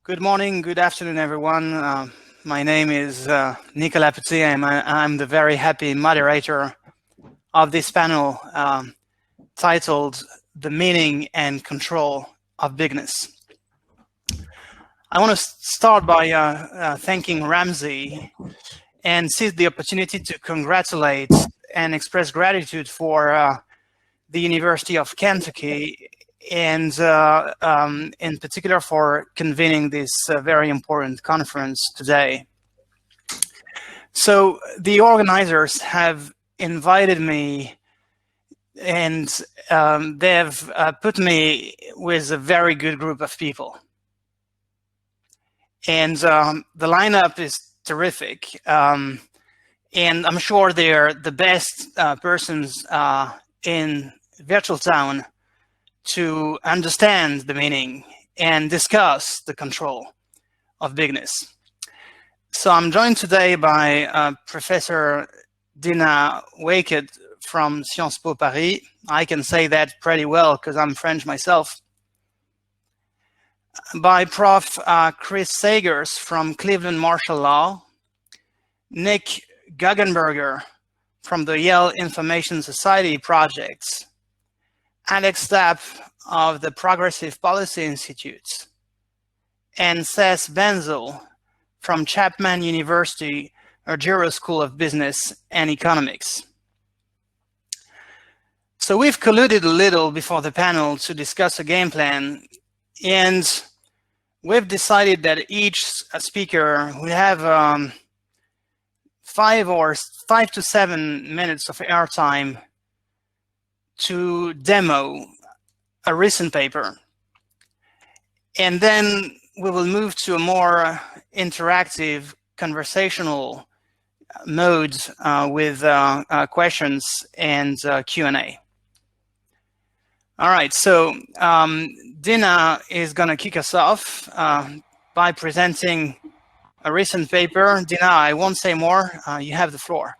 Good morning, good afternoon, everyone. My name is Nicolas Petit. I'm the very happy moderator of this panel titled The Meaning and Control of Bigness. I want to start by thanking Ramsey and seize the opportunity to congratulate and express gratitude for the University of Kentucky and in particular for convening this very important conference today. So the organizers have invited me and they've put me with a very good group of people. And the lineup is terrific. And I'm sure they're the best persons in Virtual Town to understand the meaning and discuss the control of bigness. So I'm joined today by Professor Dina Waked from Sciences Po Paris. I can say that pretty well because I'm French myself. By Prof. Chris Sagers from Cleveland Martial Law, Nick Guggenberger from the Yale Information Society Projects, Alex Stapp of the Progressive Policy Institute, and Seth Benzel from Chapman University, Argyro School of Business and Economics. So we've colluded a little before the panel to discuss a game plan, and we've decided that each speaker will have 5 to 7 minutes of airtime to demo a recent paper. And then we will move to a more interactive conversational mode with questions and Q&A. All right, so Dina is going to kick us off by presenting a recent paper. Dina, I won't say more. You have the floor.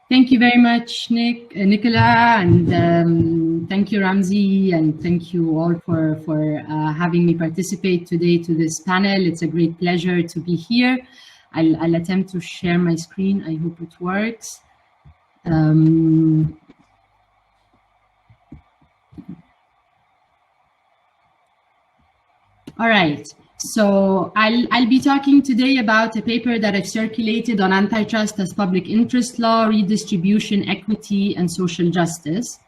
Thank you very much, Nicola, and thank you, Ramsey, and thank you all for having me participate today to this panel. It's a great pleasure to be here. I'll attempt to share my screen. I hope it works. All right. So I'll be talking today about a paper that I've circulated on antitrust as public interest law, redistribution, equity, and social justice.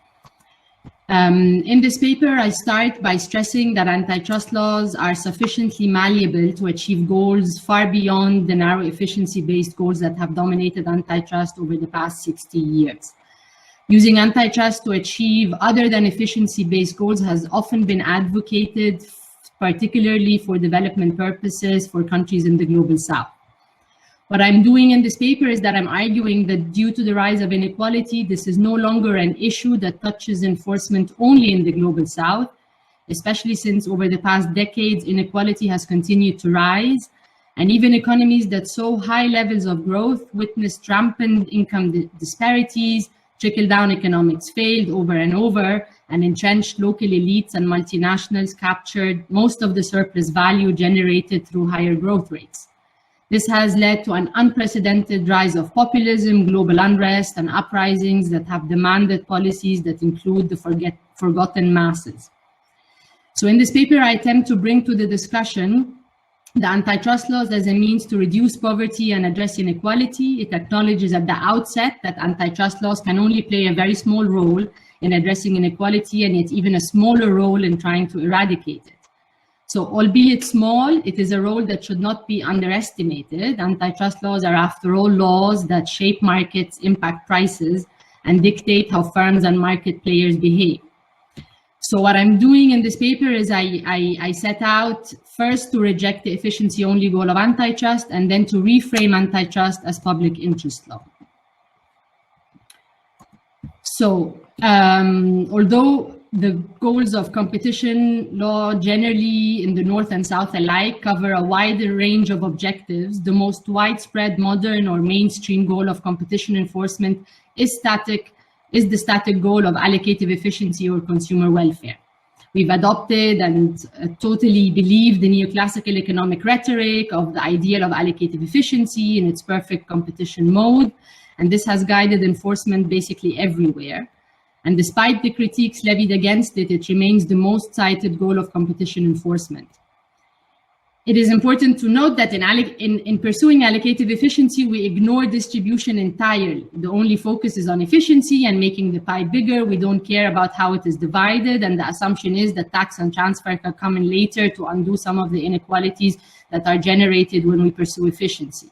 In this paper, I start by stressing that antitrust laws are sufficiently malleable to achieve goals far beyond the narrow efficiency-based goals that have dominated antitrust over the past 60 years. Using antitrust to achieve other than efficiency-based goals has often been advocated, particularly for development purposes for countries in the global south. What I'm doing in this paper is that I'm arguing that due to the rise of inequality, this is no longer an issue that touches enforcement only in the global south, especially since over the past decades, inequality has continued to rise. And even economies that saw high levels of growth witnessed rampant income disparities, trickle-down economics failed over and over, and entrenched local elites and multinationals captured most of the surplus value generated through higher growth rates. This has led to an unprecedented rise of populism, global unrest, and uprisings that have demanded policies that include the forgotten masses. So in this paper, I attempt to bring to the discussion the antitrust laws as a means to reduce poverty and address inequality. It acknowledges at the outset that antitrust laws can only play a very small role in addressing inequality, and yet even a smaller role in trying to eradicate it. So albeit small, it is a role that should not be underestimated. Antitrust laws are, after all, laws that shape markets, impact prices, and dictate how firms and market players behave. So what I'm doing in this paper is I set out first to reject the efficiency-only goal of antitrust, and then to reframe antitrust as public interest law. So although the goals of competition law generally in the North and South alike cover a wider range of objectives, the most widespread modern or mainstream goal of competition enforcement is the static goal of allocative efficiency or consumer welfare. We've adopted and totally believe the neoclassical economic rhetoric of the ideal of allocative efficiency in its perfect competition mode. And this has guided enforcement basically everywhere. And despite the critiques levied against it, it remains the most cited goal of competition enforcement. It is important to note that in pursuing allocative efficiency, we ignore distribution entirely. The only focus is on efficiency and making the pie bigger. We don't care about how it is divided. And the assumption is that tax and transfer can come in later to undo some of the inequalities that are generated when we pursue efficiency.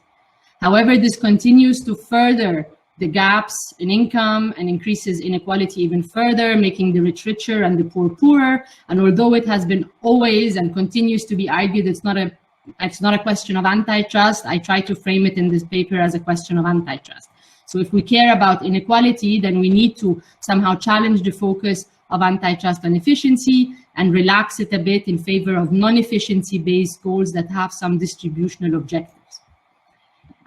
However, this continues to further the gaps in income and increases inequality even further, making the rich richer and the poor poorer. And although it has been always and continues to be argued it's not a question of antitrust, I try to frame it in this paper as a question of antitrust. So if we care about inequality, then we need to somehow challenge the focus of antitrust on efficiency and relax it a bit in favor of non-efficiency based goals that have some distributional objectives.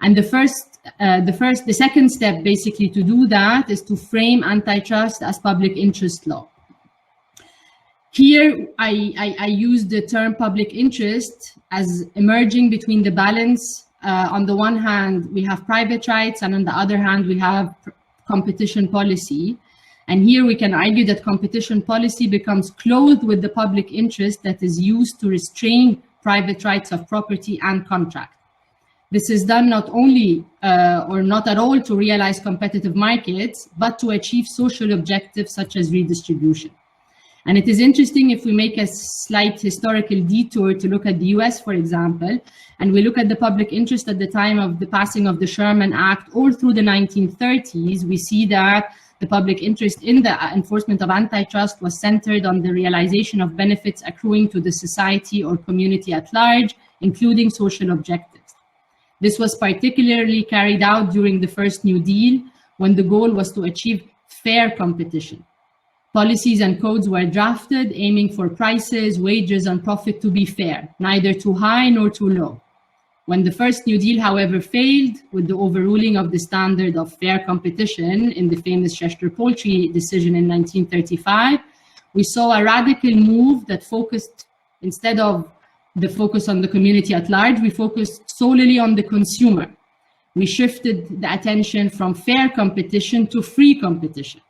And the second step basically to do that is to frame antitrust as public interest law. Here, I use the term public interest as emerging between the balance. On the one hand, we have private rights, and on the other hand, we have competition policy. And here we can argue that competition policy becomes clothed with the public interest that is used to restrain private rights of property and contract. This is done not only or not at all to realize competitive markets, but to achieve social objectives such as redistribution. And it is interesting if we make a slight historical detour to look at the US, for example, and we look at the public interest at the time of the passing of the Sherman Act all through the 1930s, we see that the public interest in the enforcement of antitrust was centered on the realization of benefits accruing to the society or community at large, including social objectives. This was particularly carried out during the first New Deal, when the goal was to achieve fair competition. Policies and codes were drafted aiming for prices, wages, and profit to be fair, neither too high nor too low. When the first New Deal, however, failed with the overruling of the standard of fair competition in the famous Chester-Poultry decision in 1935, we saw a radical move that focused, instead of the focus on the community at large, we focused solely on the consumer. We shifted the attention from fair competition to free competition.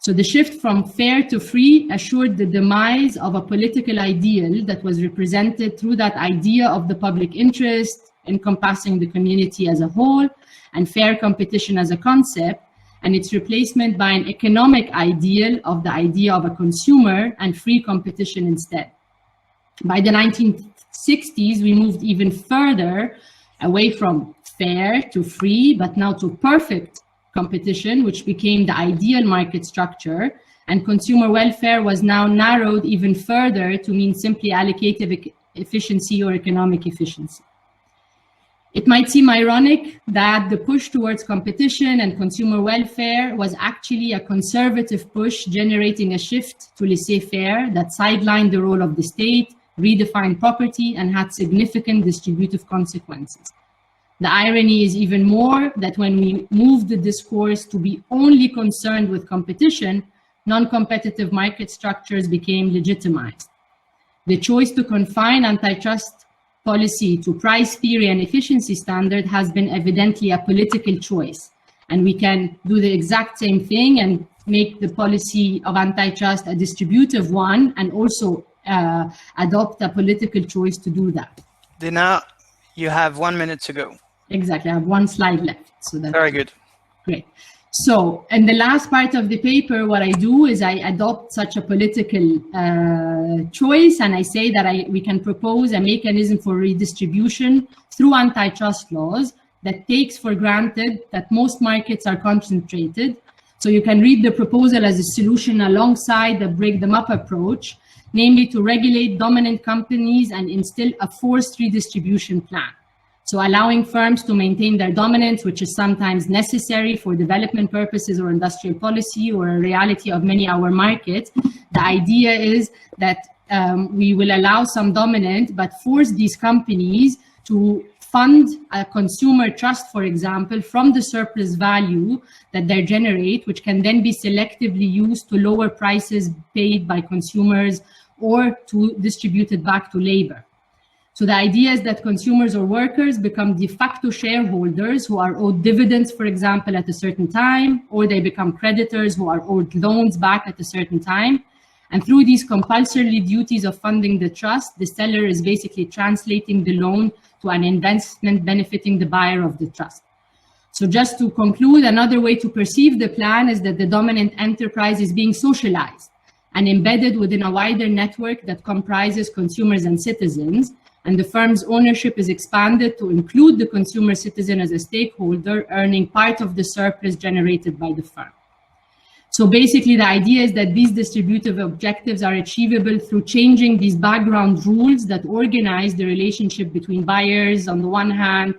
So the shift from fair to free assured the demise of a political ideal that was represented through that idea of the public interest encompassing the community as a whole and fair competition as a concept, and its replacement by an economic ideal of the idea of a consumer and free competition instead. By the 1960s, we moved even further away from fair to free, but now to perfect competition, which became the ideal market structure, and consumer welfare was now narrowed even further to mean simply allocative efficiency or economic efficiency. It might seem ironic that the push towards competition and consumer welfare was actually a conservative push generating a shift to laissez-faire that sidelined the role of the state, redefined property, and had significant distributive consequences. The irony is even more that when we moved the discourse to be only concerned with competition, non-competitive market structures became legitimized. The choice to confine antitrust policy to price theory and efficiency standard has been evidently a political choice. And we can do the exact same thing and make the policy of antitrust a distributive one and also adopt a political choice to do that. Dina, you have 1 minute to go. Exactly, I have one slide left. So that's very good. Great. So, in the last part of the paper, what I do is I adopt such a political choice, and I say that we can propose a mechanism for redistribution through antitrust laws that takes for granted that most markets are concentrated. So you can read the proposal as a solution alongside the break them up approach, namely to regulate dominant companies and instill a forced redistribution plan. So allowing firms to maintain their dominance, which is sometimes necessary for development purposes or industrial policy or a reality of many our markets. The idea is that we will allow some dominant, but force these companies to fund a consumer trust, for example, from the surplus value that they generate, which can then be selectively used to lower prices paid by consumers or to distribute it back to labor. So the idea is that consumers or workers become de facto shareholders who are owed dividends, for example, at a certain time, or they become creditors who are owed loans back at a certain time. And through these compulsory duties of funding the trust, the seller is basically translating the loan to an investment benefiting the buyer of the trust. So just to conclude, another way to perceive the plan is that the dominant enterprise is being socialized and embedded within a wider network that comprises consumers and citizens. And the firm's ownership is expanded to include the consumer citizen as a stakeholder, earning part of the surplus generated by the firm. So basically, the idea is that these distributive objectives are achievable through changing these background rules that organize the relationship between buyers on the one hand,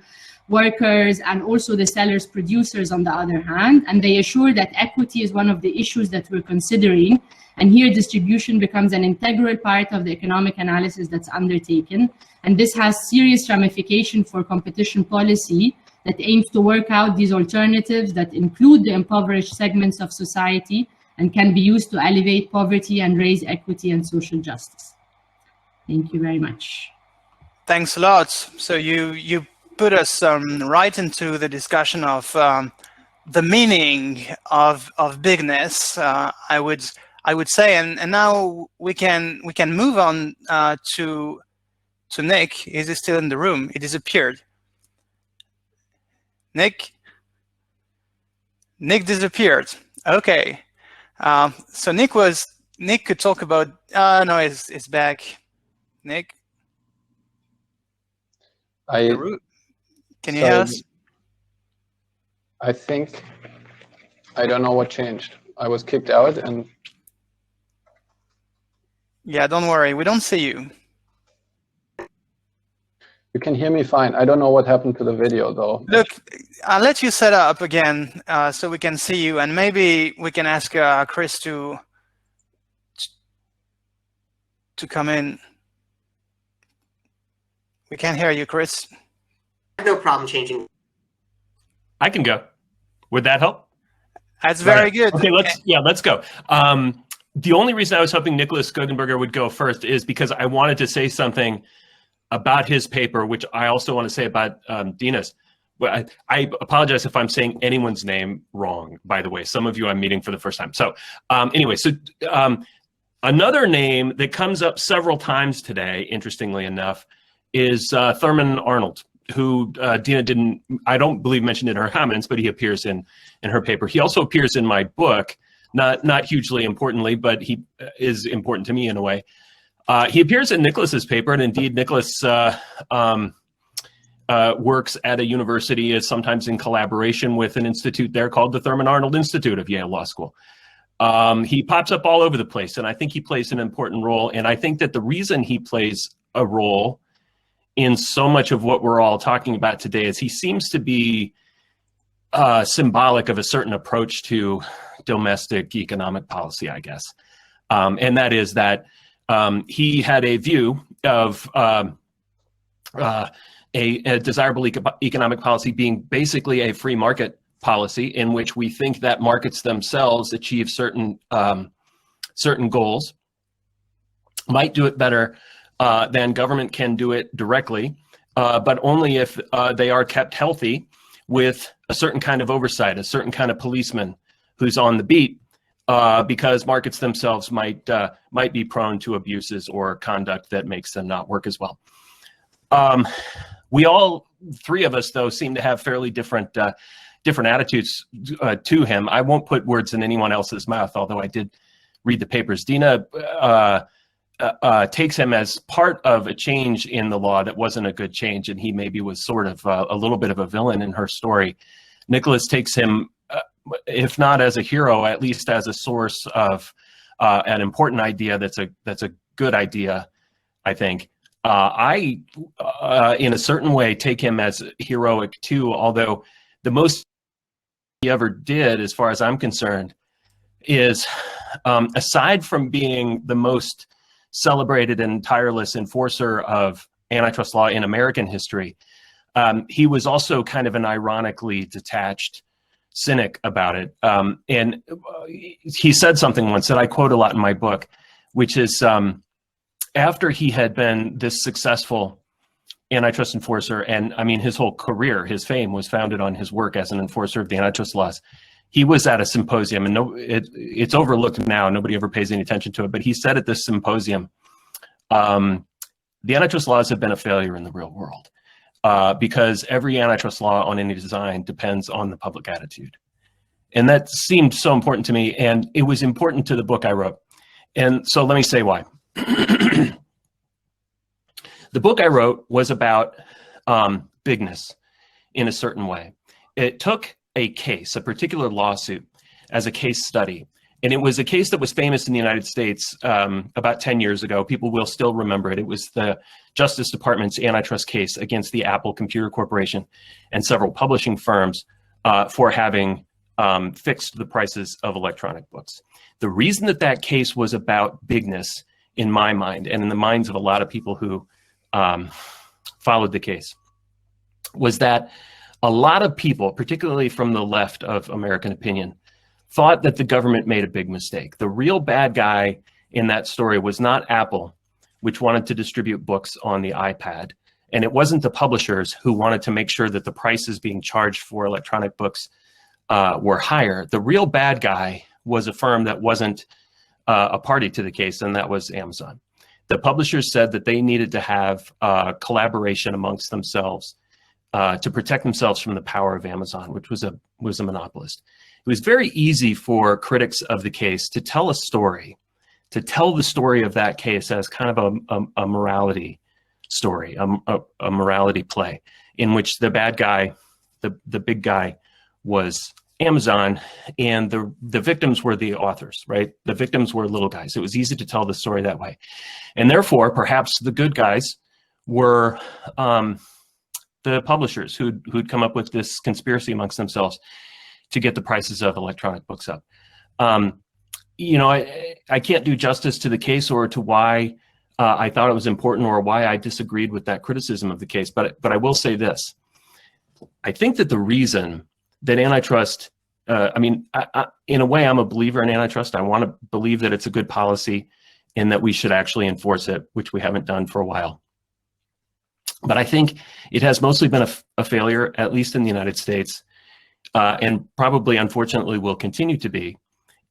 workers, and also the sellers, producers on the other hand. And they assure that equity is one of the issues that we're considering. And here distribution becomes an integral part of the economic analysis that's undertaken. And this has serious ramification for competition policy that aims to work out these alternatives that include the impoverished segments of society and can be used to elevate poverty and raise equity and social justice. Thank you very much. Thanks a lot. So you put us right into the discussion of the meaning of bigness, I would say, and now we can move on to Nick. Is he still in the room? He disappeared. Nick disappeared. Okay. So Nick could talk about. No, it's back. Nick. Can you hear us? I think I don't know what changed. I was kicked out and. Yeah, don't worry. We don't see you. You can hear me fine. I don't know what happened to the video though. Look, I'll let you set up again so we can see you, and maybe we can ask Chris to come in. We can't hear you, Chris. No problem changing. I can go. Would that help? That's very good. Okay, let's go. The only reason I was hoping Nicholas Guggenberger would go first is because I wanted to say something about his paper, which I also want to say about Bigness. But I apologize if I'm saying anyone's name wrong, by the way. Some of you I'm meeting for the first time. So anyway, another name that comes up several times today, interestingly enough, is Thurman Arnold, who Dina didn't, I don't believe, mentioned in her comments, but he appears in her paper. He also appears in my book, not hugely importantly, but he is important to me in a way. He appears in Nicholas's paper, and indeed Nicholas works at a university, is sometimes in collaboration with an institute there called the Thurman Arnold Institute of Yale Law School. He pops up all over the place, and I think he plays an important role. And I think that the reason he plays a role in so much of what we're all talking about today is he seems to be symbolic of a certain approach to domestic economic policy, I guess. And that is that he had a view of a desirable economic policy being basically a free market policy in which we think that markets themselves achieve certain goals, might do it better than government can do it directly, but only if they are kept healthy with a certain kind of oversight, a certain kind of policeman who's on the beat, because markets themselves might be prone to abuses or conduct that makes them not work as well. We all, three of us, though, seem to have fairly different attitudes to him. I won't put words in anyone else's mouth, although I did read the papers. Dina takes him as part of a change in the law that wasn't a good change, and he maybe was sort of a little bit of a villain in her story. Nicholas takes him, if not as a hero, at least as a source of an important idea that's a good idea, I think. I, in a certain way, take him as heroic too, although the most he ever did, as far as I'm concerned, is, aside from being the most celebrated and tireless enforcer of antitrust law in American history, he was also kind of an ironically detached cynic about it. And he said something once that I quote a lot in my book, which is after he had been this successful antitrust enforcer, and I mean, his whole career, his fame was founded on his work as an enforcer of the antitrust laws. He was at a symposium, and it's overlooked now. Nobody ever pays any attention to it. But he said at this symposium, the antitrust laws have been a failure in the real world because every antitrust law on any design depends on the public attitude. And that seemed so important to me, and it was important to the book I wrote. And so let me say why. The book I wrote was about bigness in a certain way. It took a case, a particular lawsuit, as a case study. And it was a case that was famous in the United States about 10 years ago. People will still remember it. It was the Justice Department's antitrust case against the Apple Computer Corporation and several publishing firms for having fixed the prices of electronic books. The reason that that case was about bigness, in my mind, and in the minds of a lot of people who followed the case, was that a lot of people, particularly from the left of American opinion, thought that the government made a big mistake. The real bad guy in that story was not Apple, which wanted to distribute books on the iPad, and it wasn't the publishers who wanted to make sure that the prices being charged for electronic books were higher. The real bad guy was a firm that wasn't a party to the case, and that was Amazon. The publishers said that they needed to have collaboration amongst themselves to protect themselves from the power of Amazon, which was a monopolist. It was very easy for critics of the case to tell a story, to tell the story of that case as kind of a morality story, a morality play, in which the bad guy, the big guy, was Amazon, and the victims were the authors, right? The victims were little guys. It was easy to tell the story that way. And therefore, perhaps the good guys were the publishers who'd come up with this conspiracy amongst themselves to get the prices of electronic books up. You know, I can't do justice to the case or to why I thought it was important or why I disagreed with that criticism of the case, but I will say this. I think that the reason that antitrust, I mean, in a way, I'm a believer in antitrust. I want to believe that it's a good policy and that we should actually enforce it, which we haven't done for a while. But I think it has mostly been a failure, at least in the United States, and probably, unfortunately, will continue to be.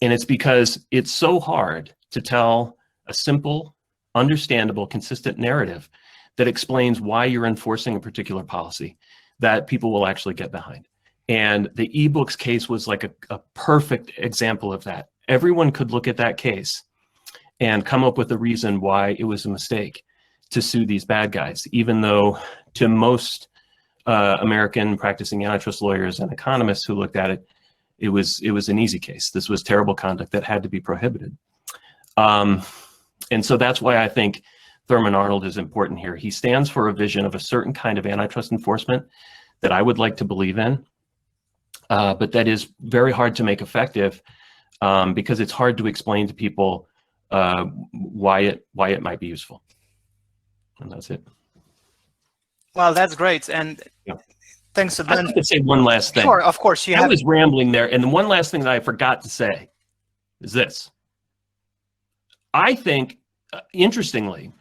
And it's because it's so hard to tell a simple, understandable, consistent narrative that explains why you're enforcing a particular policy that people will actually get behind. And the ebooks case was like a perfect example of that. Everyone could look at that case and come up with a reason why it was a mistake to sue these bad guys, even though to most American practicing antitrust lawyers and economists who looked at it, it was an easy case. This was terrible conduct that had to be prohibited. And so that's why I think Thurman Arnold is important here. He stands for a vision of a certain kind of antitrust enforcement that I would like to believe in, but that is very hard to make effective because it's hard to explain to people why it might be useful. And that's it. Well, that's great. And yeah. Thanks to Ben. I'd like to say one last thing. Sure, of course. I was rambling there. And the one last thing that I forgot to say is this. I think, interestingly,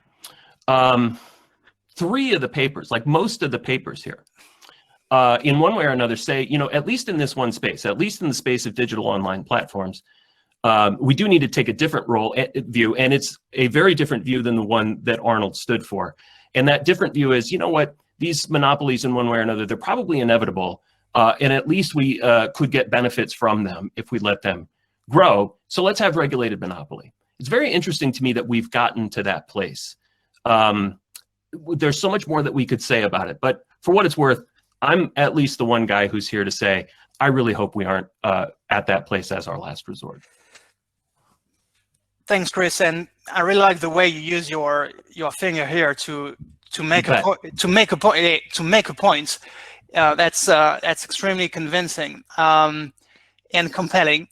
3 of the papers, like most of the papers here, in one way or another say, you know, at least in this one space, at least in the space of digital online platforms, we do need to take a different view, and it's a very different view than the one that Arnold stood for. And that different view is, you know what, these monopolies in one way or another, they're probably inevitable, and at least we could get benefits from them if we let them grow. So let's have regulated monopoly. It's very interesting to me that we've gotten to that place. There's so much more that we could say about it, but for what it's worth, I'm at least the one guy who's here to say, I really hope we aren't at that place as our last resort. Thanks, Chris, and I really like the way you use your finger here to make a point. That's extremely convincing and compelling.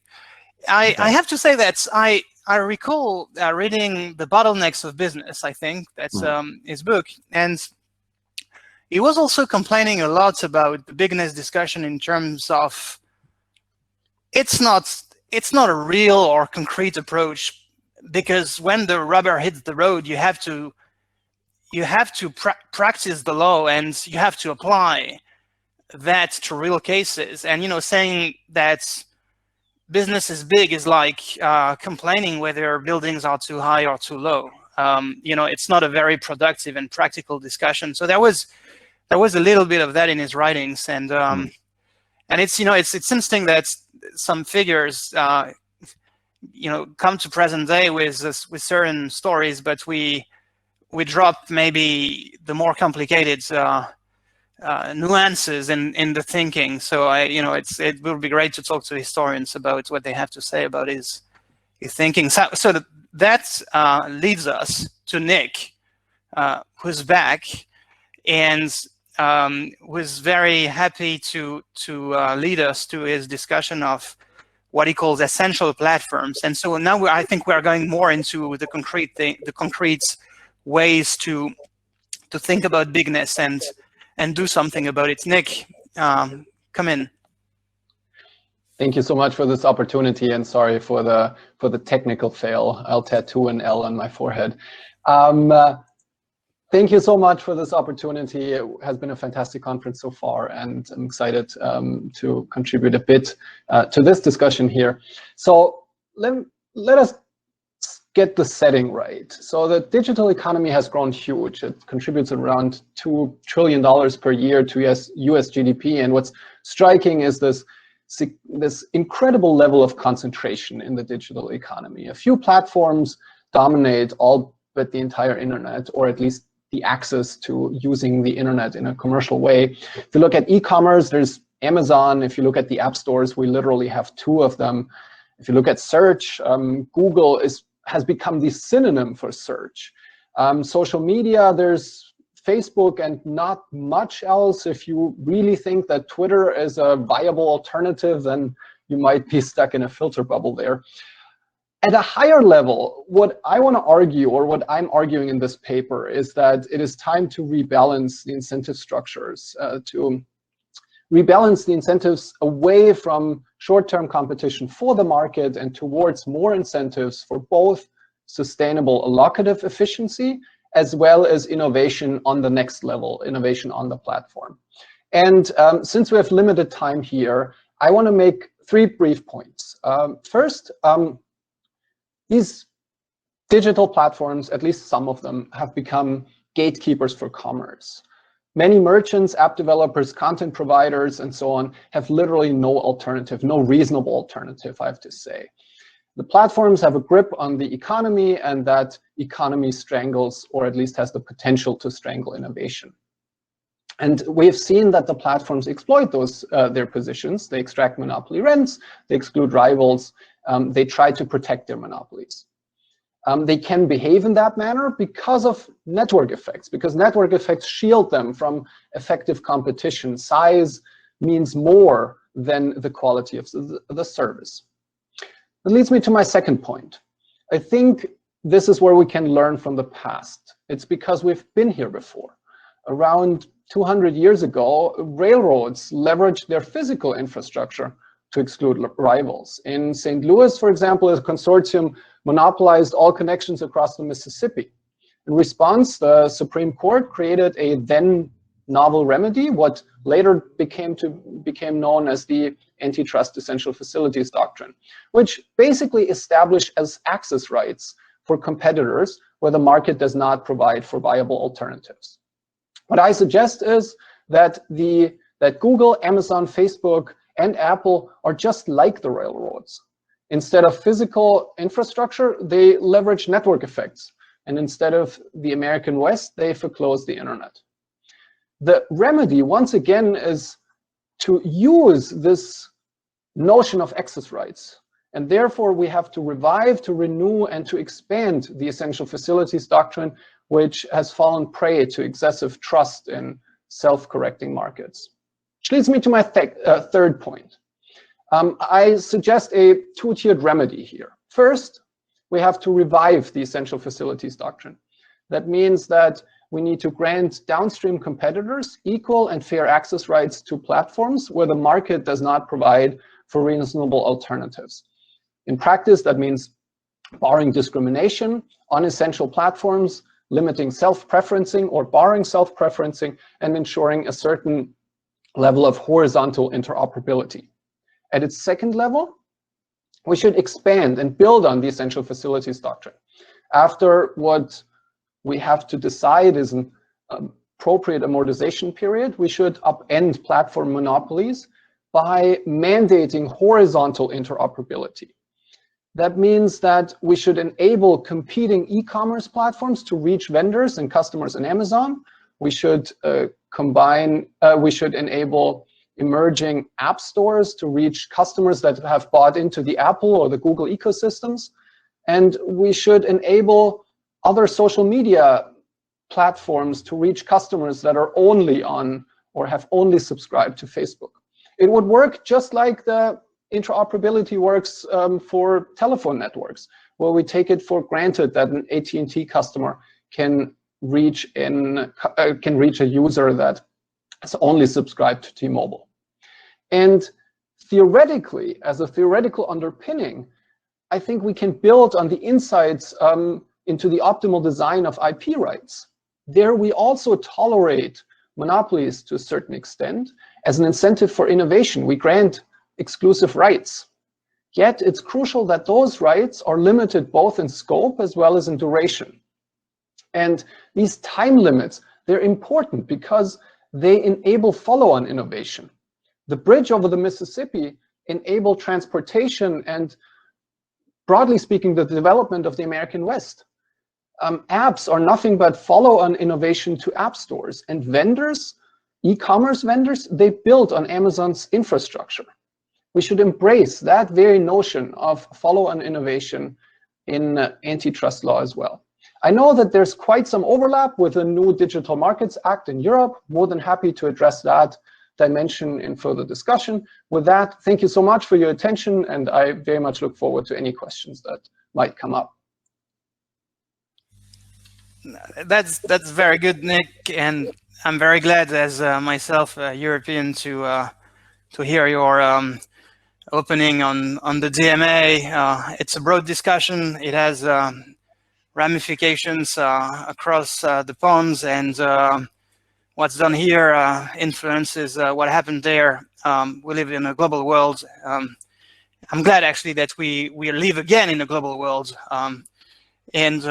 I have to say that I recall reading The Bottlenecks of Business. I think that's his book, and he was also complaining a lot about the Bigness discussion in terms of it's not a real or concrete approach, because when the rubber hits the road, you have to practice the law, and you have to apply that to real cases. And saying that business is big is like complaining whether buildings are too high or too low. It's not a very productive and practical discussion. So there was a little bit of that in his writings, and it's it's interesting that some figures come to present day with certain stories, but we drop maybe the more complicated nuances in the thinking. So it will be great to talk to historians about what they have to say about his thinking. So that leads us to Nick, who's back and was very happy to lead us to his discussion of what he calls essential platforms. And so now I think we're going more into the concrete ways to think about bigness and do something about it. Nick, come in. Thank you so much for this opportunity, and sorry for the technical fail. I'll tattoo an L on my forehead. Thank you so much for this opportunity. It has been a fantastic conference so far, and I'm excited to contribute a bit to this discussion here. So let us get the setting right. So the digital economy has grown huge. It contributes around $2 trillion per year to US GDP. And what's striking is this incredible level of concentration in the digital economy. A few platforms dominate all but the entire internet, or at least the access to using the internet in a commercial way. If you look at e-commerce, there's Amazon. If you look at the app stores, we literally have 2 of them. If you look at search, Google has become the synonym for search. Social media, there's Facebook and not much else. If you really think that Twitter is a viable alternative, then you might be stuck in a filter bubble there. At a higher level, what I want to argue, or what I'm arguing in this paper, is that it is time to rebalance the incentive structures, to rebalance the incentives away from short-term competition for the market and towards more incentives for both sustainable allocative efficiency as well as innovation on the next level, innovation on the platform. And since we have limited time here, I want to make 3 brief points. First, these digital platforms, at least some of them, have become gatekeepers for commerce. Many merchants, app developers, content providers, and so on have literally no alternative, no reasonable alternative, I have to say. The platforms have a grip on the economy, and that economy strangles, or at least has the potential to strangle, innovation. And we have seen that the platforms exploit their positions. They extract monopoly rents, they exclude rivals, they try to protect their monopolies. They can behave in that manner because of network effects, because network effects shield them from effective competition. Size means more than the quality of the service. That leads me to my second point. I think this is where we can learn from the past. It's because we've been here before. Around 200 years ago, railroads leveraged their physical infrastructure to exclude rivals. In St. Louis, for example, a consortium monopolized all connections across the Mississippi. In response, the Supreme Court created a then novel remedy, what later became known as the Antitrust Essential Facilities Doctrine, which basically established as access rights for competitors where the market does not provide for viable alternatives. What I suggest is that Google, Amazon, Facebook, and Apple are just like the railroads. Instead of physical infrastructure, they leverage network effects. And instead of the American West, they foreclose the internet. The remedy, once again, is to use this notion of access rights. And therefore, we have to revive, to renew, and to expand the Essential Facilities Doctrine, which has fallen prey to excessive trust in self-correcting markets. Which leads me to my third point. I suggest a 2-tiered remedy here. First, we have to revive the Essential Facilities Doctrine. That means that we need to grant downstream competitors equal and fair access rights to platforms where the market does not provide for reasonable alternatives. In practice, that means barring discrimination on essential platforms, limiting self-preferencing or barring self-preferencing, and ensuring a certain level of horizontal interoperability. At its second level, we should expand and build on the essential facilities doctrine. After what we have to decide is an appropriate amortization period, we should upend platform monopolies by mandating horizontal interoperability. That means that we should enable competing e-commerce platforms to reach vendors and customers in Amazon. We should we should enable emerging app stores to reach customers that have bought into the Apple or the Google ecosystems. And we should enable other social media platforms to reach customers that are only on or have only subscribed to Facebook. It would work just like the interoperability works for telephone networks, where we take it for granted that an AT&T customer can reach a user that has only subscribed to T-Mobile. And theoretically, as a theoretical underpinning, I think we can build on the insights into the optimal design of IP rights. There we also tolerate monopolies to a certain extent. As an incentive for innovation, we grant exclusive rights. Yet it's crucial that those rights are limited both in scope as well as in duration. And these time limits, they're important because they enable follow-on innovation. The bridge over the Mississippi enabled transportation and, broadly speaking, the development of the American West. Apps are nothing but follow-on innovation to app stores, and vendors, e-commerce vendors, they built on Amazon's infrastructure. We should embrace that very notion of follow-on innovation in antitrust law as well. I know that there's quite some overlap with the new Digital Markets Act in Europe. More than happy to address that dimension in further discussion. With that, thank you so much for your attention, and I very much look forward to any questions that might come up. That's very good, Nick, and I'm very glad as myself a European to hear your opening on the DMA. It's a broad discussion. It has ramifications across the ponds, and what's done here influences what happened there. We live in a global world. I'm glad actually that we live again in a global world, and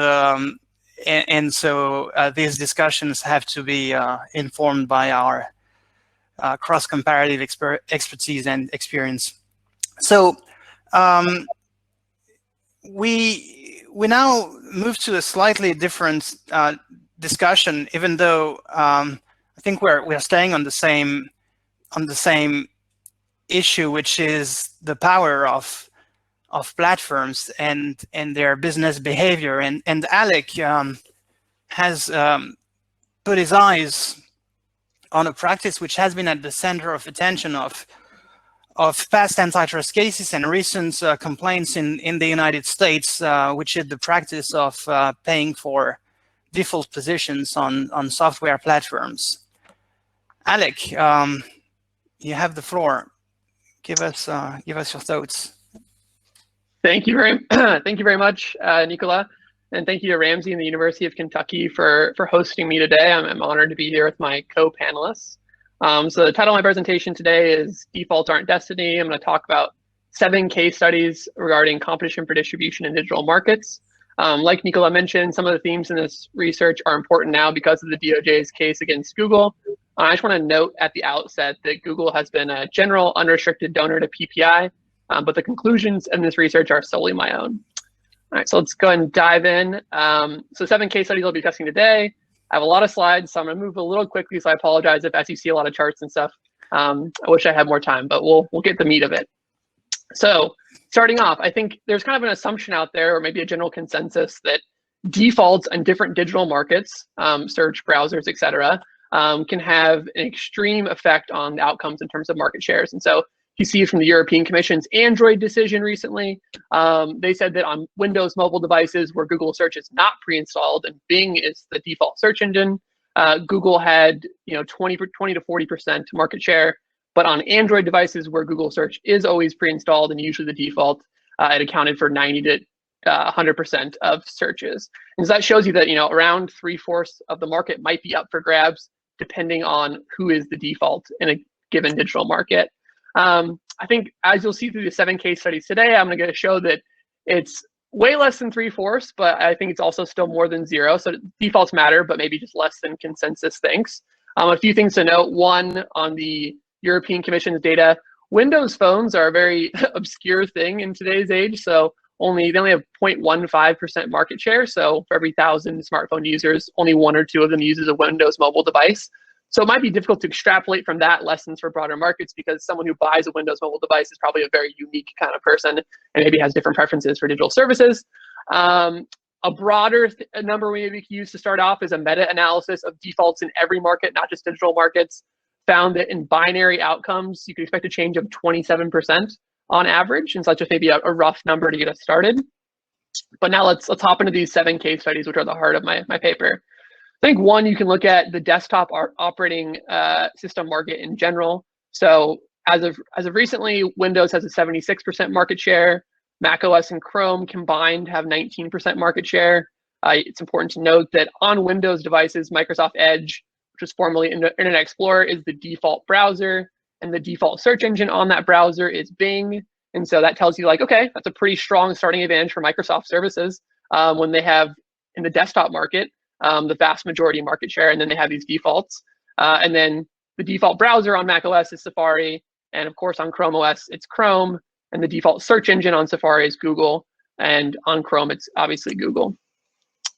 so these discussions have to be informed by our cross-comparative expertise and experience. So we now move to a slightly different discussion, even though I think we're staying on the same issue, which is the power of platforms and their business behavior. And Alec has put his eyes on a practice which has been at the center of attention of past antitrust cases and recent complaints in the United States, which is the practice of paying for default positions on software platforms. Alec, you have the floor. Give us your thoughts. Thank you very much, Nicola, and thank you to Ramsey and the University of Kentucky for hosting me today. I'm honored to be here with my co-panelists. So the title of my presentation today is Defaults Aren't Destiny. I'm going to talk about 7 case studies regarding competition for distribution in digital markets. Like Nicola mentioned, some of the themes in this research are important now because of the DOJ's case against Google. I just want to note at the outset that Google has been a general unrestricted donor to PPI, but the conclusions in this research are solely my own. All right, so let's go ahead and dive in. So 7 case studies I'll be discussing today. I have a lot of slides, so I'm going to move a little quickly, so I apologize if as you see a lot of charts and stuff. I wish I had more time, but we'll get the meat of it. So starting off, I think there's kind of an assumption out there, or maybe a general consensus, that defaults on different digital markets, search, browsers, etc., can have an extreme effect on the outcomes in terms of market shares. And so you see from the European Commission's Android decision recently, they said that on Windows mobile devices where Google search is not pre-installed and Bing is the default search engine, Google had 20 to 40% market share, but on Android devices where Google search is always pre-installed and usually the default, it accounted for 90 to 100% of searches. And so that shows you that around 3/4 of the market might be up for grabs depending on who is the default in a given digital market. I think as you'll see through the 7 case studies today, I'm going to show that it's way less than 3/4, but I think it's also still more than 0. So defaults matter, but maybe just less than consensus thinks. A few things to note. One, on the European Commission's data, Windows phones are a very obscure thing in today's age. So they only have 0.15% market share. So for every 1,000 smartphone users, only 1 or 2 of them uses a Windows mobile device. So it might be difficult to extrapolate from that lessons for broader markets, because someone who buys a Windows mobile device is probably a very unique kind of person and maybe has different preferences for digital services. A broader number we maybe could use to start off is a meta-analysis of defaults in every market, not just digital markets, found that in binary outcomes, you could expect a change of 27% on average. And so that's just maybe a rough number to get us started. But now let's hop into these 7 case studies, which are the heart of my paper. I think one, you can look at the desktop operating system market in general. So as of recently, Windows has a 76% market share. Mac OS and Chrome combined have 19% market share. It's important to note that on Windows devices, Microsoft Edge, which was formerly Internet Explorer, is the default browser, and the default search engine on that browser is Bing. And so that tells you, like, okay, that's a pretty strong starting advantage for Microsoft services when they have in the desktop market the vast majority market share, and then they have these defaults. And then the default browser on Mac OS is Safari, and of course on Chrome OS it's Chrome, and the default search engine on Safari is Google, and on Chrome it's obviously Google.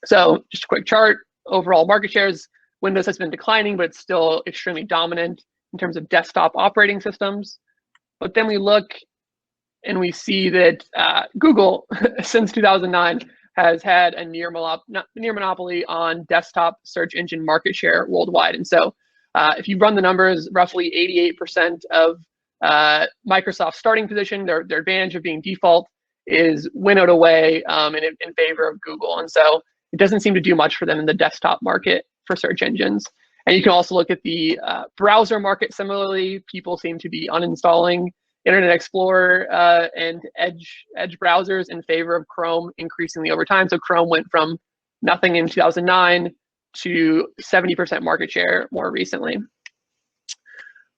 So just a quick chart, overall market shares, Windows has been declining, but it's still extremely dominant in terms of desktop operating systems. But then we look and we see that Google, since 2009, has had a near monopoly on desktop search engine market share worldwide. And so if you run the numbers, roughly 88% of Microsoft's starting position, their advantage of being default, is winnowed away in favor of Google. And so it doesn't seem to do much for them in the desktop market for search engines. And you can also look at the browser market similarly. People seem to be uninstalling Internet Explorer and Edge browsers in favor of Chrome increasingly over time. So Chrome went from nothing in 2009 to 70% market share more recently.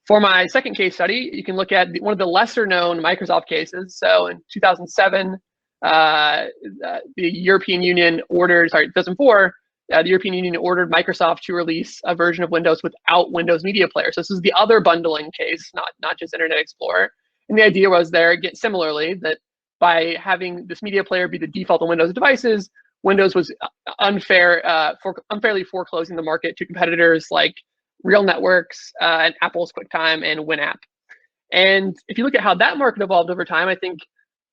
For my second case study, you can look at one of the lesser known Microsoft cases. So in 2007, the European Union ordered, 2004, the European Union ordered Microsoft to release a version of Windows without Windows Media Player. So this is the other bundling case, not just Internet Explorer. And the idea was there, again, similarly, that by having this media player be the default on Windows devices, Windows was unfairly foreclosing the market to competitors like Real Networks and Apple's QuickTime and WinApp. And if you look at how that market evolved over time, I think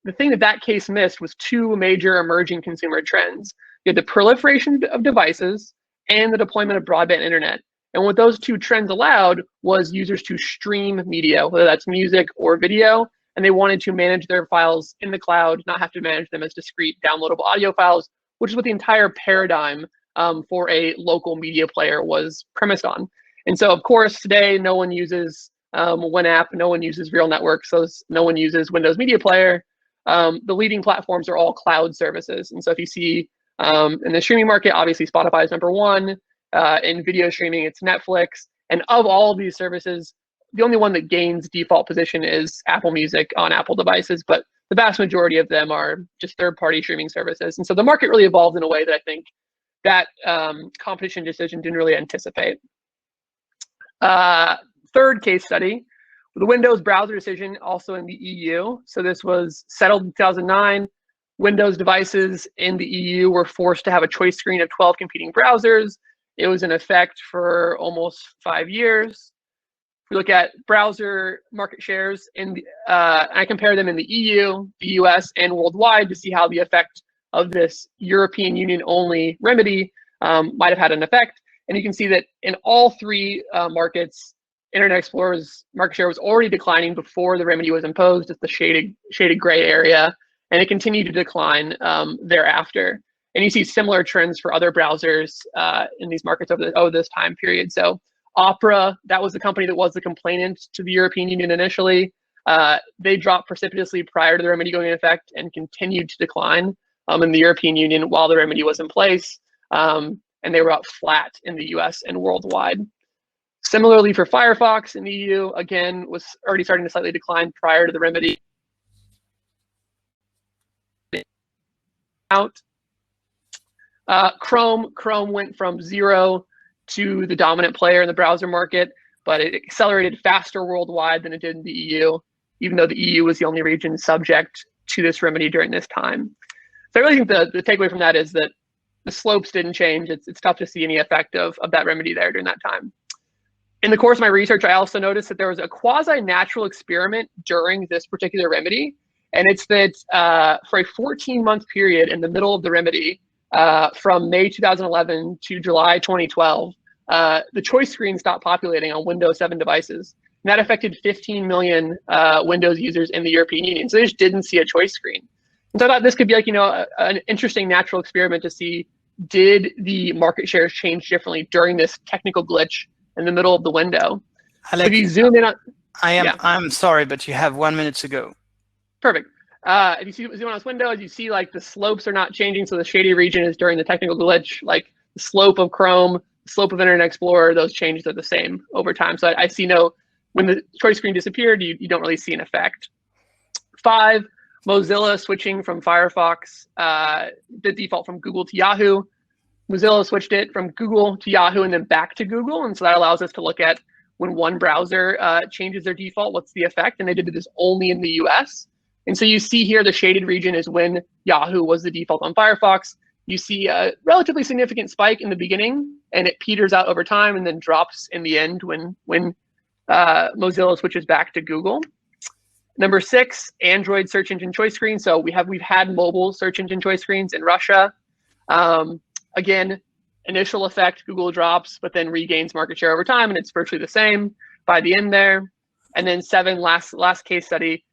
the thing that case missed was 2 major emerging consumer trends. You had the proliferation of devices and the deployment of broadband internet. And what those 2 trends allowed was users to stream media, whether that's music or video, and they wanted to manage their files in the cloud, not have to manage them as discrete downloadable audio files, which is what the entire paradigm for a local media player was premised on. And so, of course, today no one uses WinApp, no one uses Real Networks, so no one uses Windows Media Player. The leading platforms are all cloud services. And so if you see in the streaming market, obviously Spotify is #1. In video streaming, it's Netflix. And of all of these services, the only one that gains default position is Apple Music on Apple devices, but the vast majority of them are just third-party streaming services. And so the market really evolved in a way that I think that competition decision didn't really anticipate. Third case study, the Windows browser decision, also in the EU. So this was settled in 2009. Windows devices in the EU were forced to have a choice screen of 12 competing browsers. It was in effect for almost 5 years. If we look at browser market shares, I compare them in the EU, the US, and worldwide to see how the effect of this European Union only remedy might have had an effect. And you can see that in all 3 markets, Internet Explorer's market share was already declining before the remedy was imposed. It's the shaded gray area, and it continued to decline thereafter. And you see similar trends for other browsers in these markets over this time period. So Opera, that was the company that was the complainant to the European Union initially. They dropped precipitously prior to the remedy going into effect and continued to decline in the European Union while the remedy was in place. And they were about flat in the US and worldwide. Similarly for Firefox in the EU, again, was already starting to slightly decline prior to the remedy. Chrome went from 0 to the dominant player in the browser market, but it accelerated faster worldwide than it did in the EU, even though the EU was the only region subject to this remedy during this time. So I really think the takeaway from that is that the slopes didn't change. It's tough to see any effect of that remedy there during that time. In the course of my research, I also noticed that there was a quasi-natural experiment during this particular remedy. And it's that for a 14-month period in the middle of the remedy, from May 2011 to July 2012, the choice screen stopped populating on Windows 7 devices. And that affected 15 million Windows users in the European Union. So they just didn't see a choice screen. And so I thought this could be like, an interesting natural experiment to see, did the market shares change differently during this technical glitch in the middle of the window? Alex, so if you zoom in on, I'm sorry, but you have 1 minute to go. Perfect. If you zoom on this window, you see like the slopes are not changing. So the shady region is during the technical glitch, like the slope of Chrome, the slope of Internet Explorer, those changes are the same over time. So I see when the choice screen disappeared, you don't really see an effect. 5, Mozilla switching from Firefox, the default from Google to Yahoo. Mozilla switched it from Google to Yahoo and then back to Google. And so that allows us to look at when one browser changes their default, what's the effect? And they did this only in the US. And so you see here, the shaded region is when Yahoo was the default on Firefox. You see a relatively significant spike in the beginning, and it peters out over time and then drops in the end when Mozilla switches back to Google. Number 6, Android search engine choice screen. So we've had mobile search engine choice screens in Russia. Again, initial effect, Google drops, but then regains market share over time, and it's virtually the same by the end there. And then 7, last case study.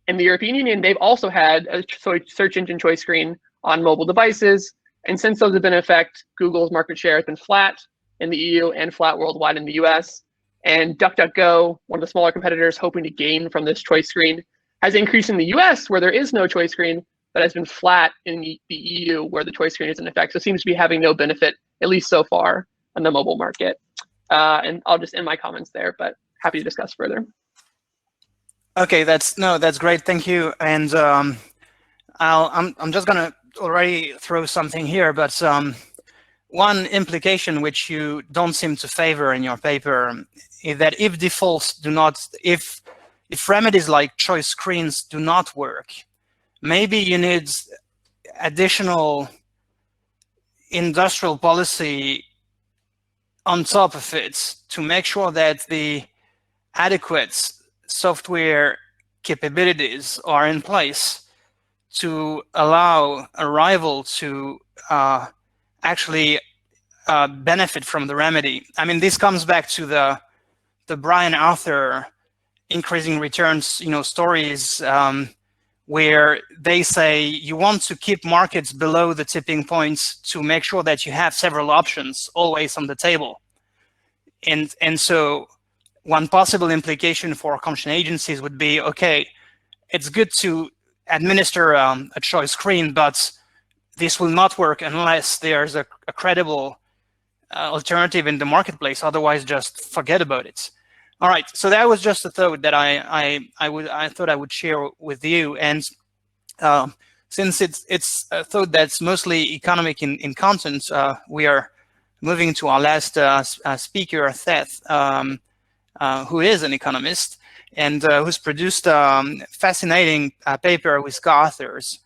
In the European Union, they've also had a search engine choice screen on mobile devices. And since those have been in effect, Google's market share has been flat in the EU and flat worldwide in the US. And DuckDuckGo, one of the smaller competitors hoping to gain from this choice screen, has increased in the US where there is no choice screen, but has been flat in the EU where the choice screen is in effect. So it seems to be having no benefit, at least so far, on the mobile market. And I'll just end my comments there, but happy to discuss further. Okay, that's great. Thank you. And I'm just gonna already throw something here, but one implication which you don't seem to favor in your paper is that if defaults do not, if remedies like choice screens do not work, maybe you need additional industrial policy on top of it to make sure that the adequate software capabilities are in place to allow a rival to actually benefit from the remedy. I mean, this comes back to the Brian Arthur increasing returns, stories where they say you want to keep markets below the tipping points to make sure that you have several options always on the table. And so one possible implication for competition agencies would be, okay, it's good to administer a choice screen, but this will not work unless there's a credible alternative in the marketplace. Otherwise, just forget about it. All right, so that was just a thought that I thought I would share with you. And since it's a thought that's mostly economic in content, we are moving to our last speaker, Seth, who is an economist and who's produced a fascinating paper with co-authors,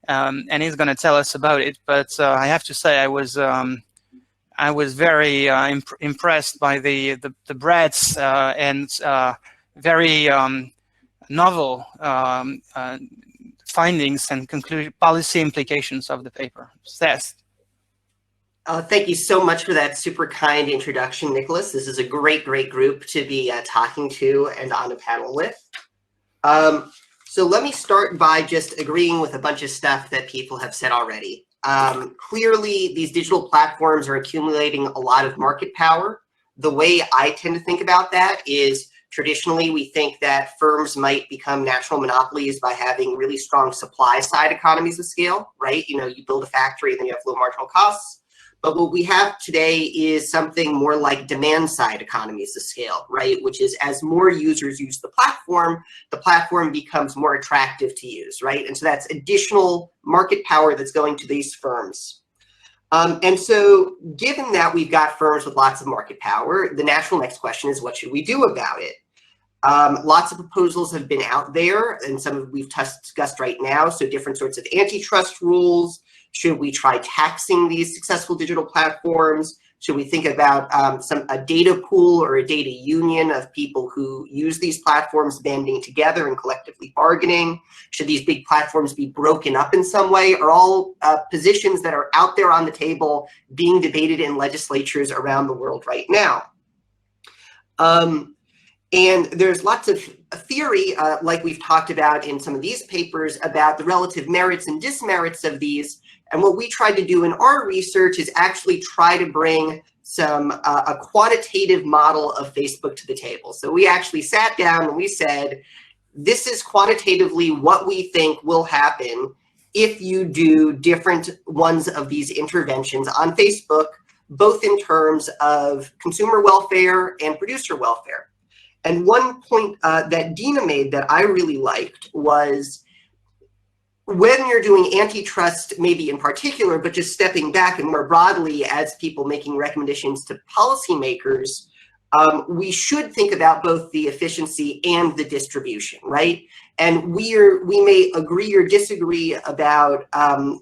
and he's going to tell us about it. But I have to say, I was very impressed by the breadth and very novel findings and policy implications of the paper. Seth. Thank you so much for that super kind introduction, Nicholas. This is a great group to be talking to and on a panel with. So let me start by just agreeing with a bunch of stuff that people have said already. Clearly, these digital platforms are accumulating a lot of market power. The way I tend to think about that is traditionally we think that firms might become natural monopolies by having really strong supply side economies of scale, right? You know, you build a factory and then you have low marginal costs. But what we have today is something more like demand side economies of scale, right? Which is as more users use the platform becomes more attractive to use, right? And so that's additional market power that's going to these firms. And so given that we've got firms with lots of market power, the natural next question is, what should we do about it? Lots of proposals have been out there, and some we've discussed right now. So different sorts of antitrust rules. Should we try taxing these successful digital platforms? Should we think about a data pool or a data union of people who use these platforms banding together and collectively bargaining? Should these big platforms be broken up in some way? Are all positions that are out there on the table being debated in legislatures around the world right now. And there's lots of theory, like we've talked about in some of these papers, about the relative merits and dismerits of these. And what we tried to do in our research is actually try to bring a quantitative model of Facebook to the table. So we actually sat down and we said, this is quantitatively what we think will happen if you do different ones of these interventions on Facebook, both in terms of consumer welfare and producer welfare. And one point that Dina made that I really liked was, when you're doing antitrust, maybe in particular, but just stepping back and more broadly as people making recommendations to policymakers, we should think about both the efficiency and the distribution, right? And we may agree or disagree about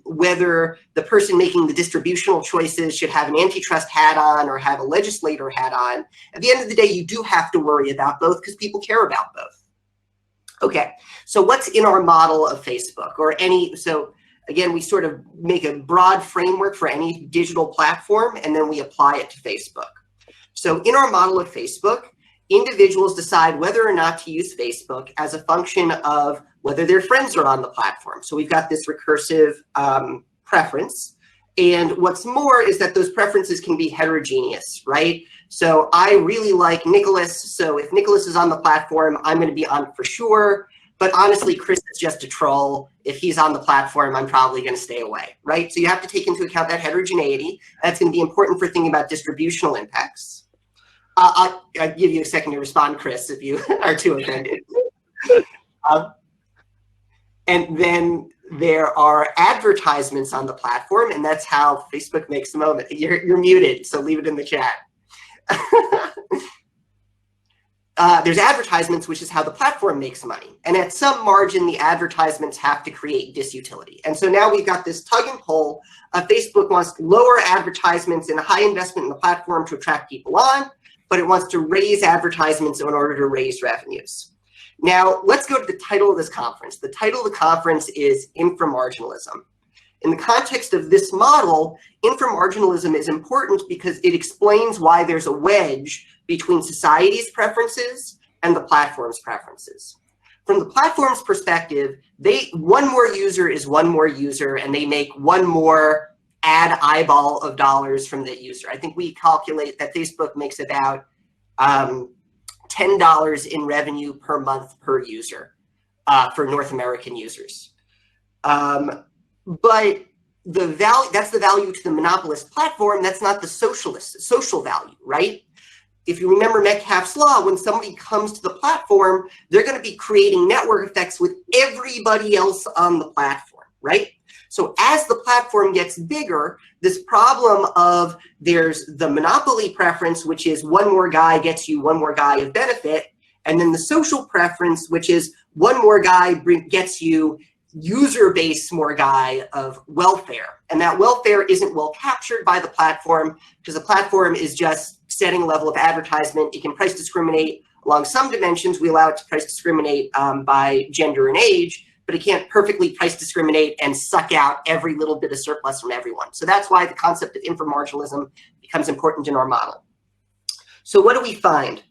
whether the person making the distributional choices should have an antitrust hat on or have a legislator hat on. At the end of the day, you do have to worry about both because people care about both. Okay, so what's in our model of Facebook or any, so again, we sort of make a broad framework for any digital platform and then we apply it to Facebook. So in our model of Facebook, individuals decide whether or not to use Facebook as a function of whether their friends are on the platform. So we've got this recursive preference. And what's more is that those preferences can be heterogeneous, right? So I really like Nicholas. So if Nicholas is on the platform, I'm going to be on for sure. But honestly, Chris is just a troll. If he's on the platform, I'm probably going to stay away, right? So you have to take into account that heterogeneity. That's going to be important for thinking about distributional impacts. I'll give you a second to respond, Chris, if you are too offended. And then there are advertisements on the platform, and that's how Facebook makes the moment. You're muted, so leave it in the chat. There's advertisements, which is how the platform makes money. And at some margin, the advertisements have to create disutility. And so now we've got this tug and pull. Facebook wants to lower advertisements and a high investment in the platform to attract people on, but it wants to raise advertisements in order to raise revenues. Now, let's go to the title of this conference. The title of the conference is Inframarginalism. In the context of this model, inframarginalism is important because it explains why there's a wedge between society's preferences and the platform's preferences. From the platform's perspective, one more user is one more user, and they make one more ad eyeball of dollars from the user. I think we calculate that Facebook makes about $10 in revenue per month per user for North American users. But the value, that's the value to the monopolist platform. That's not the social value, right? If you remember Metcalfe's law, when somebody comes to the platform, they're going to be creating network effects with everybody else on the platform, right? So as the platform gets bigger, this problem of there's the monopoly preference, which is one more guy gets you one more guy of benefit, and then the social preference, which is one more guy gets you user base more guy of welfare. And that welfare isn't well captured by the platform because the platform is just setting a level of advertisement. It can price discriminate along some dimensions. We allow it to price discriminate by gender and age, but it can't perfectly price discriminate and suck out every little bit of surplus from everyone. So that's why the concept of inframarginalism becomes important in our model. So what do we find?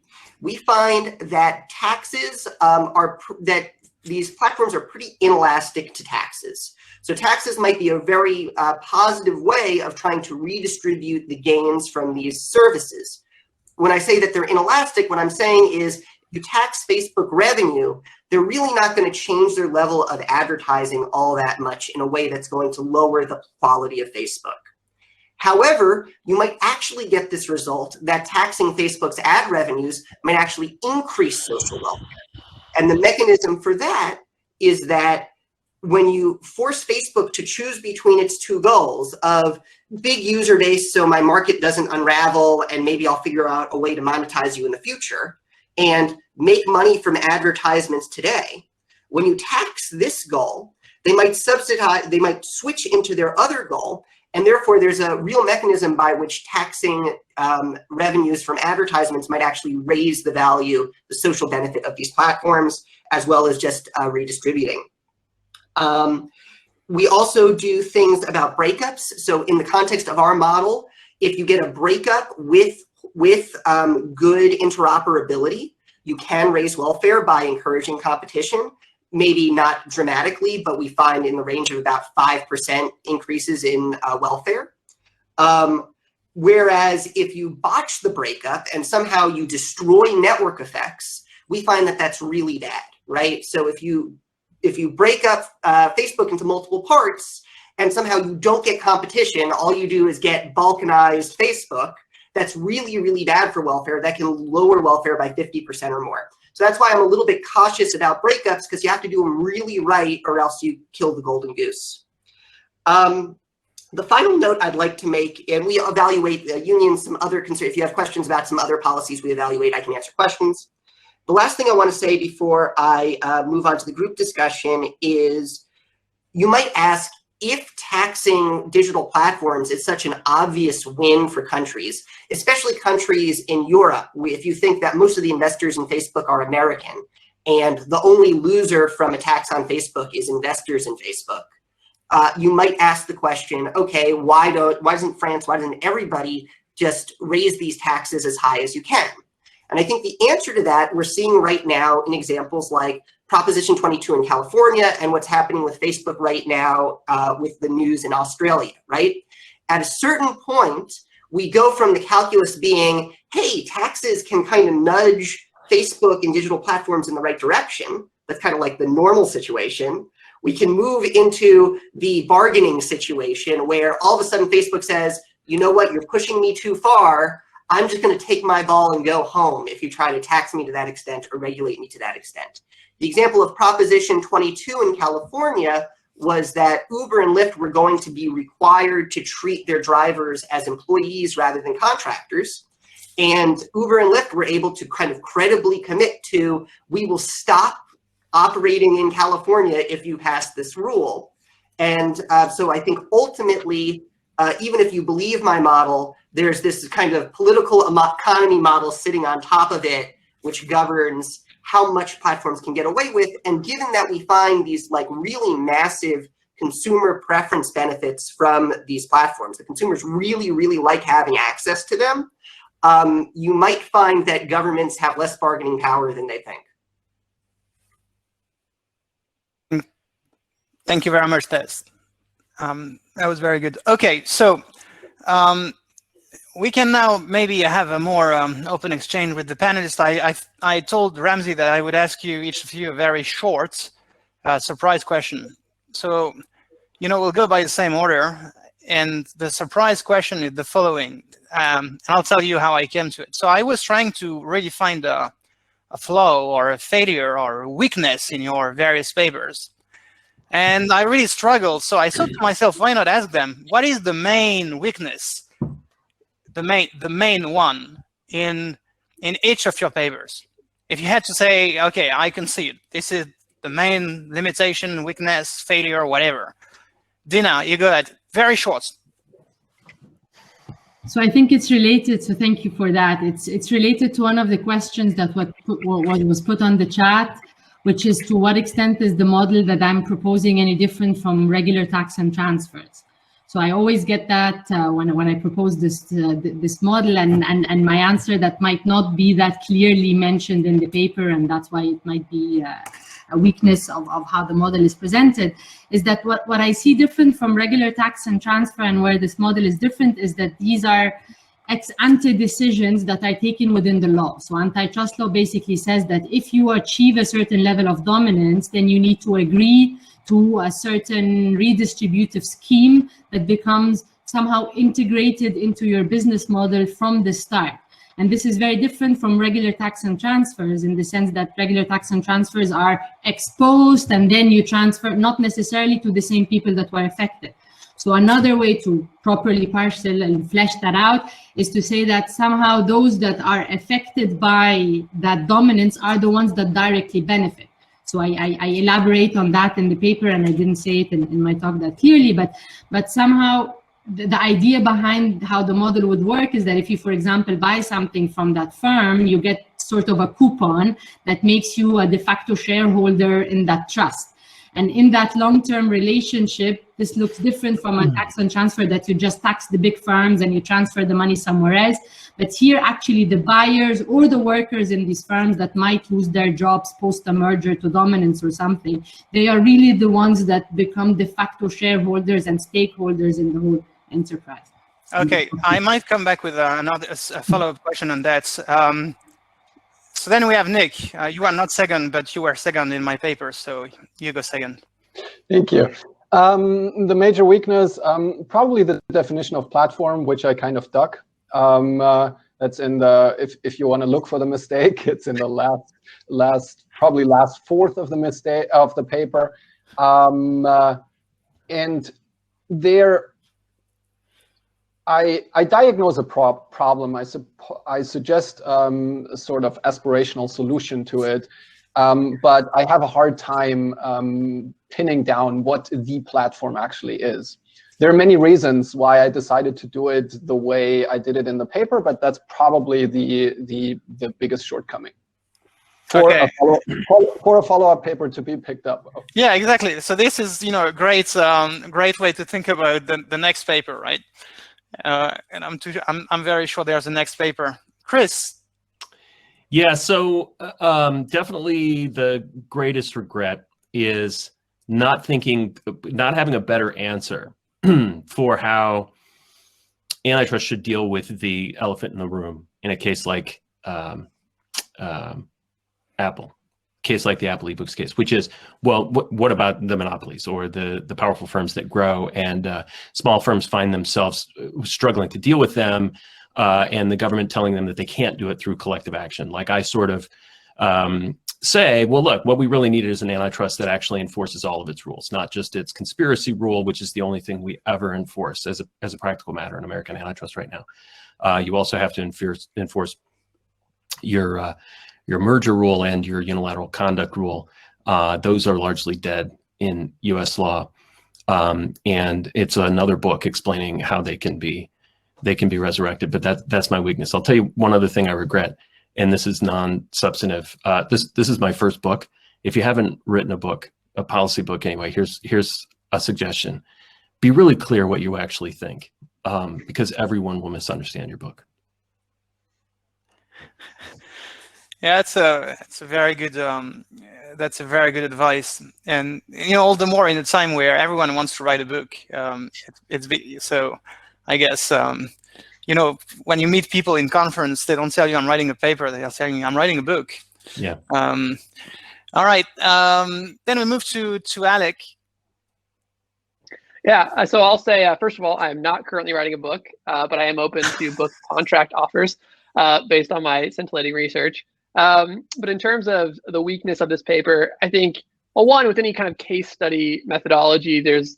We find that taxes that these platforms are pretty inelastic to taxes. So taxes might be a very positive way of trying to redistribute the gains from these services. When I say that they're inelastic, what I'm saying is you tax Facebook revenue, they're really not going to change their level of advertising all that much in a way that's going to lower the quality of Facebook. However, you might actually get this result that taxing Facebook's ad revenues might actually increase social welfare. And the mechanism for that is that when you force Facebook to choose between its two goals of big user base so my market doesn't unravel and maybe I'll figure out a way to monetize you in the future, and make money from advertisements today, when you tax this goal, they might subsidize, they might switch into their other goal, and therefore there's a real mechanism by which taxing revenues from advertisements might actually raise the value, the social benefit of these platforms, as well as just redistributing. We also do things about breakups. So in the context of our model, if you get a breakup with good interoperability, you can raise welfare by encouraging competition. Maybe not dramatically, but we find in the range of about 5% increases in welfare. Whereas if you botch the breakup and somehow you destroy network effects, we find that that's really bad, right? So if you break up Facebook into multiple parts and somehow you don't get competition, all you do is get balkanized Facebook, that's really, really bad for welfare. That can lower welfare by 50% or more. So that's why I'm a little bit cautious about breakups, because you have to do them really right or else you kill the golden goose. The final note I'd like to make, and we evaluate the union, some other concerns. If you have questions about some other policies we evaluate, I can answer questions. The last thing I want to say before I move on to the group discussion is, you might ask, if taxing digital platforms is such an obvious win for countries, especially countries in Europe, if you think that most of the investors in Facebook are American, and the only loser from a tax on Facebook is investors in Facebook, you might ask the question, okay, why doesn't France, why doesn't everybody just raise these taxes as high as you can? And I think the answer to that we're seeing right now in examples like Proposition 22 in California and what's happening with Facebook right now with the news in Australia, right? At a certain point, we go from the calculus being, hey, taxes can kind of nudge Facebook and digital platforms in the right direction. That's kind of like the normal situation. We can move into the bargaining situation where all of a sudden Facebook says, you know what, you're pushing me too far. I'm just going to take my ball and go home if you try to tax me to that extent or regulate me to that extent. The example of Proposition 22 in California was that Uber and Lyft were going to be required to treat their drivers as employees rather than contractors. And Uber and Lyft were able to kind of credibly commit to, we will stop operating in California if you pass this rule. And so I think ultimately, even if you believe my model, there's this kind of political economy model sitting on top of it, which governs how much platforms can get away with. And given that we find these like really massive consumer preference benefits from these platforms, the consumers really, really like having access to them, you might find that governments have less bargaining power than they think. Thank you very much, Tess. That was very good. Okay, so we can now maybe have a more open exchange with the panelists. I told Ramsey that I would ask you, each of you, a very short surprise question. So, you know, we'll go by the same order. And the surprise question is the following. And I'll tell you how I came to it. So I was trying to really find a flaw or a failure or a weakness in your various papers. And I really struggled. So I thought to myself, why not ask them, what is the main weakness? The main one in each of your papers. If you had to say, okay, I can see it. This is the main limitation, weakness, failure, whatever. Dina, you go ahead. Very short. So I think it's related. So thank you for that. It's related to one of the questions that what was put on the chat, which is to what extent is the model that I'm proposing any different from regular tax and transfers? So I always get that when I propose this model, and my answer that might not be that clearly mentioned in the paper, and that's why it might be a weakness of how the model is presented, is that what I see different from regular tax and transfer, and where this model is different, is that these are ex-ante decisions that are taken within the law. So antitrust law basically says that if you achieve a certain level of dominance, then you need to agree to a certain redistributive scheme that becomes somehow integrated into your business model from the start. And this is very different from regular tax and transfers, in the sense that regular tax and transfers are exposed and then you transfer, not necessarily to the same people that were affected. So another way to properly parcel and flesh that out is to say that somehow those that are affected by that dominance are the ones that directly benefit. So I elaborate on that in the paper, and I didn't say it in my talk that clearly, but somehow the idea behind how the model would work is that if you, for example, buy something from that firm, you get sort of a coupon that makes you a de facto shareholder in that trust. And in that long-term relationship, this looks different from a tax and transfer that you just tax the big firms and you transfer the money somewhere else. But here, actually, the buyers or the workers in these firms that might lose their jobs post a merger to dominance or something, they are really the ones that become de facto shareholders and stakeholders in the whole enterprise. Okay, I might come back with a follow-up question on that. So then we have Nick. You are not second, but you were second in my paper, so you go second. Thank you. The major weakness, probably the definition of platform, which I kind of duck. That's in the, if you want to look for the mistake, it's in the probably last fourth of the mistake of the paper. And there, I diagnose a problem. I suggest a sort of aspirational solution to it, but I have a hard time pinning down what the platform actually is. There are many reasons why I decided to do it the way I did it in the paper, but that's probably the biggest shortcoming for a follow-up paper to be picked up. Yeah, exactly. So this is, a great way to think about the next paper, right? And I'm very sure there's a next paper. Chris. Yeah, so definitely the greatest regret is not having a better answer for how antitrust should deal with the elephant in the room in a case like Apple. Case like the Apple eBooks case, which is, well, what about the monopolies or the powerful firms that grow, and small firms find themselves struggling to deal with them, and the government telling them that they can't do it through collective action. Like I sort of say, well, look, what we really need is an antitrust that actually enforces all of its rules, not just its conspiracy rule, which is the only thing we ever enforce as a practical matter in American antitrust right now. You also have to enforce your merger rule and your unilateral conduct rule. Those are largely dead in US law. And it's another book explaining how they can be resurrected, but that's my weakness. I'll tell you one other thing I regret, and this is non-substantive. This is my first book. If you haven't written a book, a policy book anyway, here's a suggestion. Be really clear what you actually think, because everyone will misunderstand your book. Yeah, it's a very good that's a very good advice, and all the more in a time where everyone wants to write a book. So I guess when you meet people in conference, they don't tell you I'm writing a paper; they are telling you I'm writing a book. Yeah. All right. Then we move to Alec. Yeah. So I'll say first of all, I am not currently writing a book, but I am open to book contract offers based on my scintillating research. But in terms of the weakness of this paper, I think, well, one, with any kind of case study methodology, there's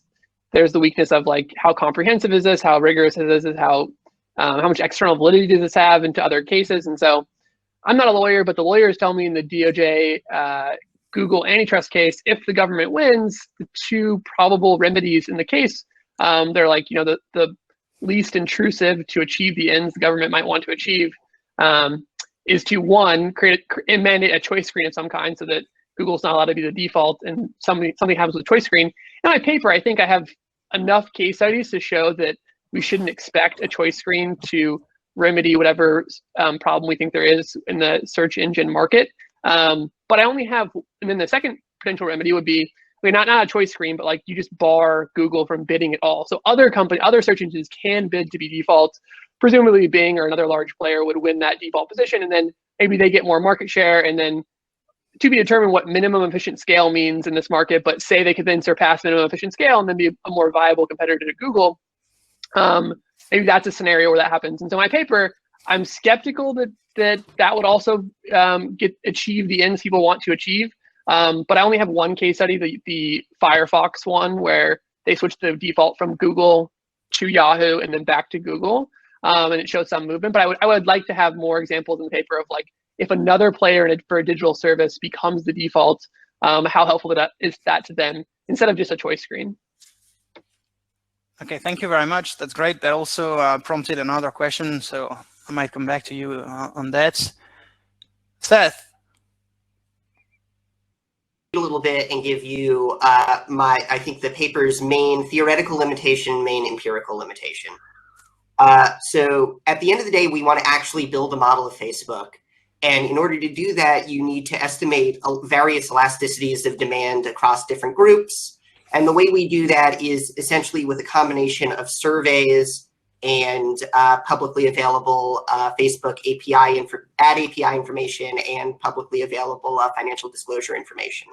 the weakness of like, how comprehensive is this? How rigorous is this? How much external validity does this have into other cases? And so I'm not a lawyer, but the lawyers tell me in the DOJ Google antitrust case, if the government wins, the two probable remedies in the case, they're like, the least intrusive to achieve the ends the government might want to achieve, is to, one, mandate a choice screen of some kind so that Google's not allowed to be the default and something happens with a choice screen. In my paper, I think I have enough case studies to show that we shouldn't expect a choice screen to remedy whatever problem we think there is in the search engine market. But I only have, and then the second potential remedy would be, I mean, not a choice screen, but like you just bar Google from bidding at all. So other search engines can bid to be default. Presumably Bing or another large player would win that default position, and then maybe they get more market share, and then to be determined what minimum efficient scale means in this market, but say they could then surpass minimum efficient scale and then be a more viable competitor to Google. Maybe that's a scenario where that happens. And so my paper, I'm skeptical that would also achieve the ends people want to achieve. But I only have one case study, the Firefox one, where they switched the default from Google to Yahoo and then back to Google, and it showed some movement. But I would like to have more examples in the paper of like, if another player for a digital service becomes the default, how helpful is that to them instead of just a choice screen? Okay, thank you very much. That's great. That also prompted another question, so I might come back to you on that. Seth. A little bit and give you I think the paper's main theoretical limitation, main empirical limitation. So at the end of the day, we want to actually build a model of Facebook. And in order to do that, you need to estimate various elasticities of demand across different groups. And the way we do that is essentially with a combination of surveys and publicly available Facebook ad API information and publicly available financial disclosure information.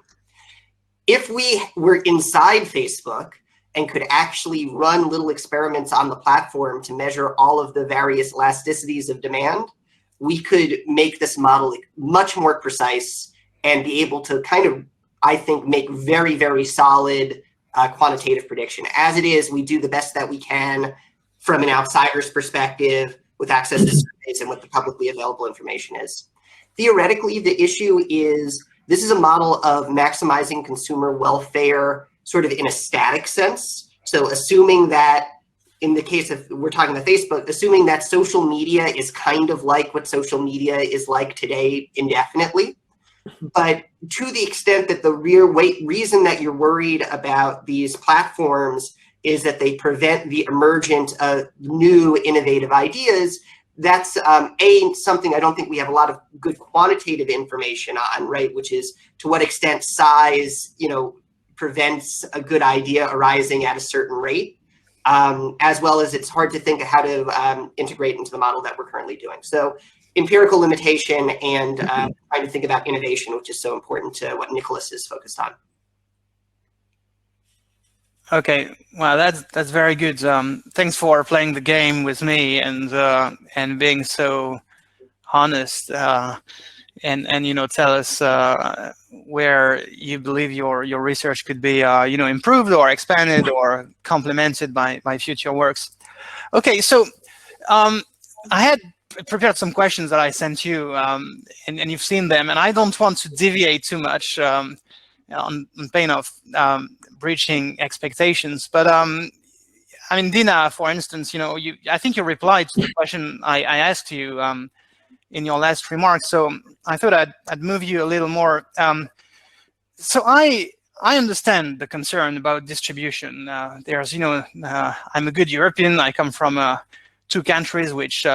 If we were inside Facebook and could actually run little experiments on the platform to measure all of the various elasticities of demand, we could make this model much more precise and be able to kind of, I think, make very, very solid quantitative prediction. As it is, we do the best that we can from an outsider's perspective with access to surveys and what the publicly available information is. Theoretically, the issue is this is a model of maximizing consumer welfare sort of in a static sense. So assuming that in the case of, we're talking about Facebook, assuming that social media is kind of like what social media is like today indefinitely. But to the extent that the reason that you're worried about these platforms is that they prevent the emergence of new innovative ideas, that's something I don't think we have a lot of good quantitative information on, right? Which is to what extent size, prevents a good idea arising at a certain rate. As well as it's hard to think of how to integrate into the model that we're currently doing. So empirical limitation and trying to think about innovation, which is so important to what Nicholas is focused on. Okay, well, that's very good. Thanks for playing the game with me and being so honest and tell us where you believe your research could be improved or expanded or complemented by future works. Okay, so I had prepared some questions that I sent you, and you've seen them, and I don't want to deviate too much on pain of breaching expectations. But I mean, Dina, for instance, I think you replied to the question I asked you in your last remarks, so I thought I'd move you a little more. So I understand the concern about distribution. There's, I'm a good European. I come from 2 countries which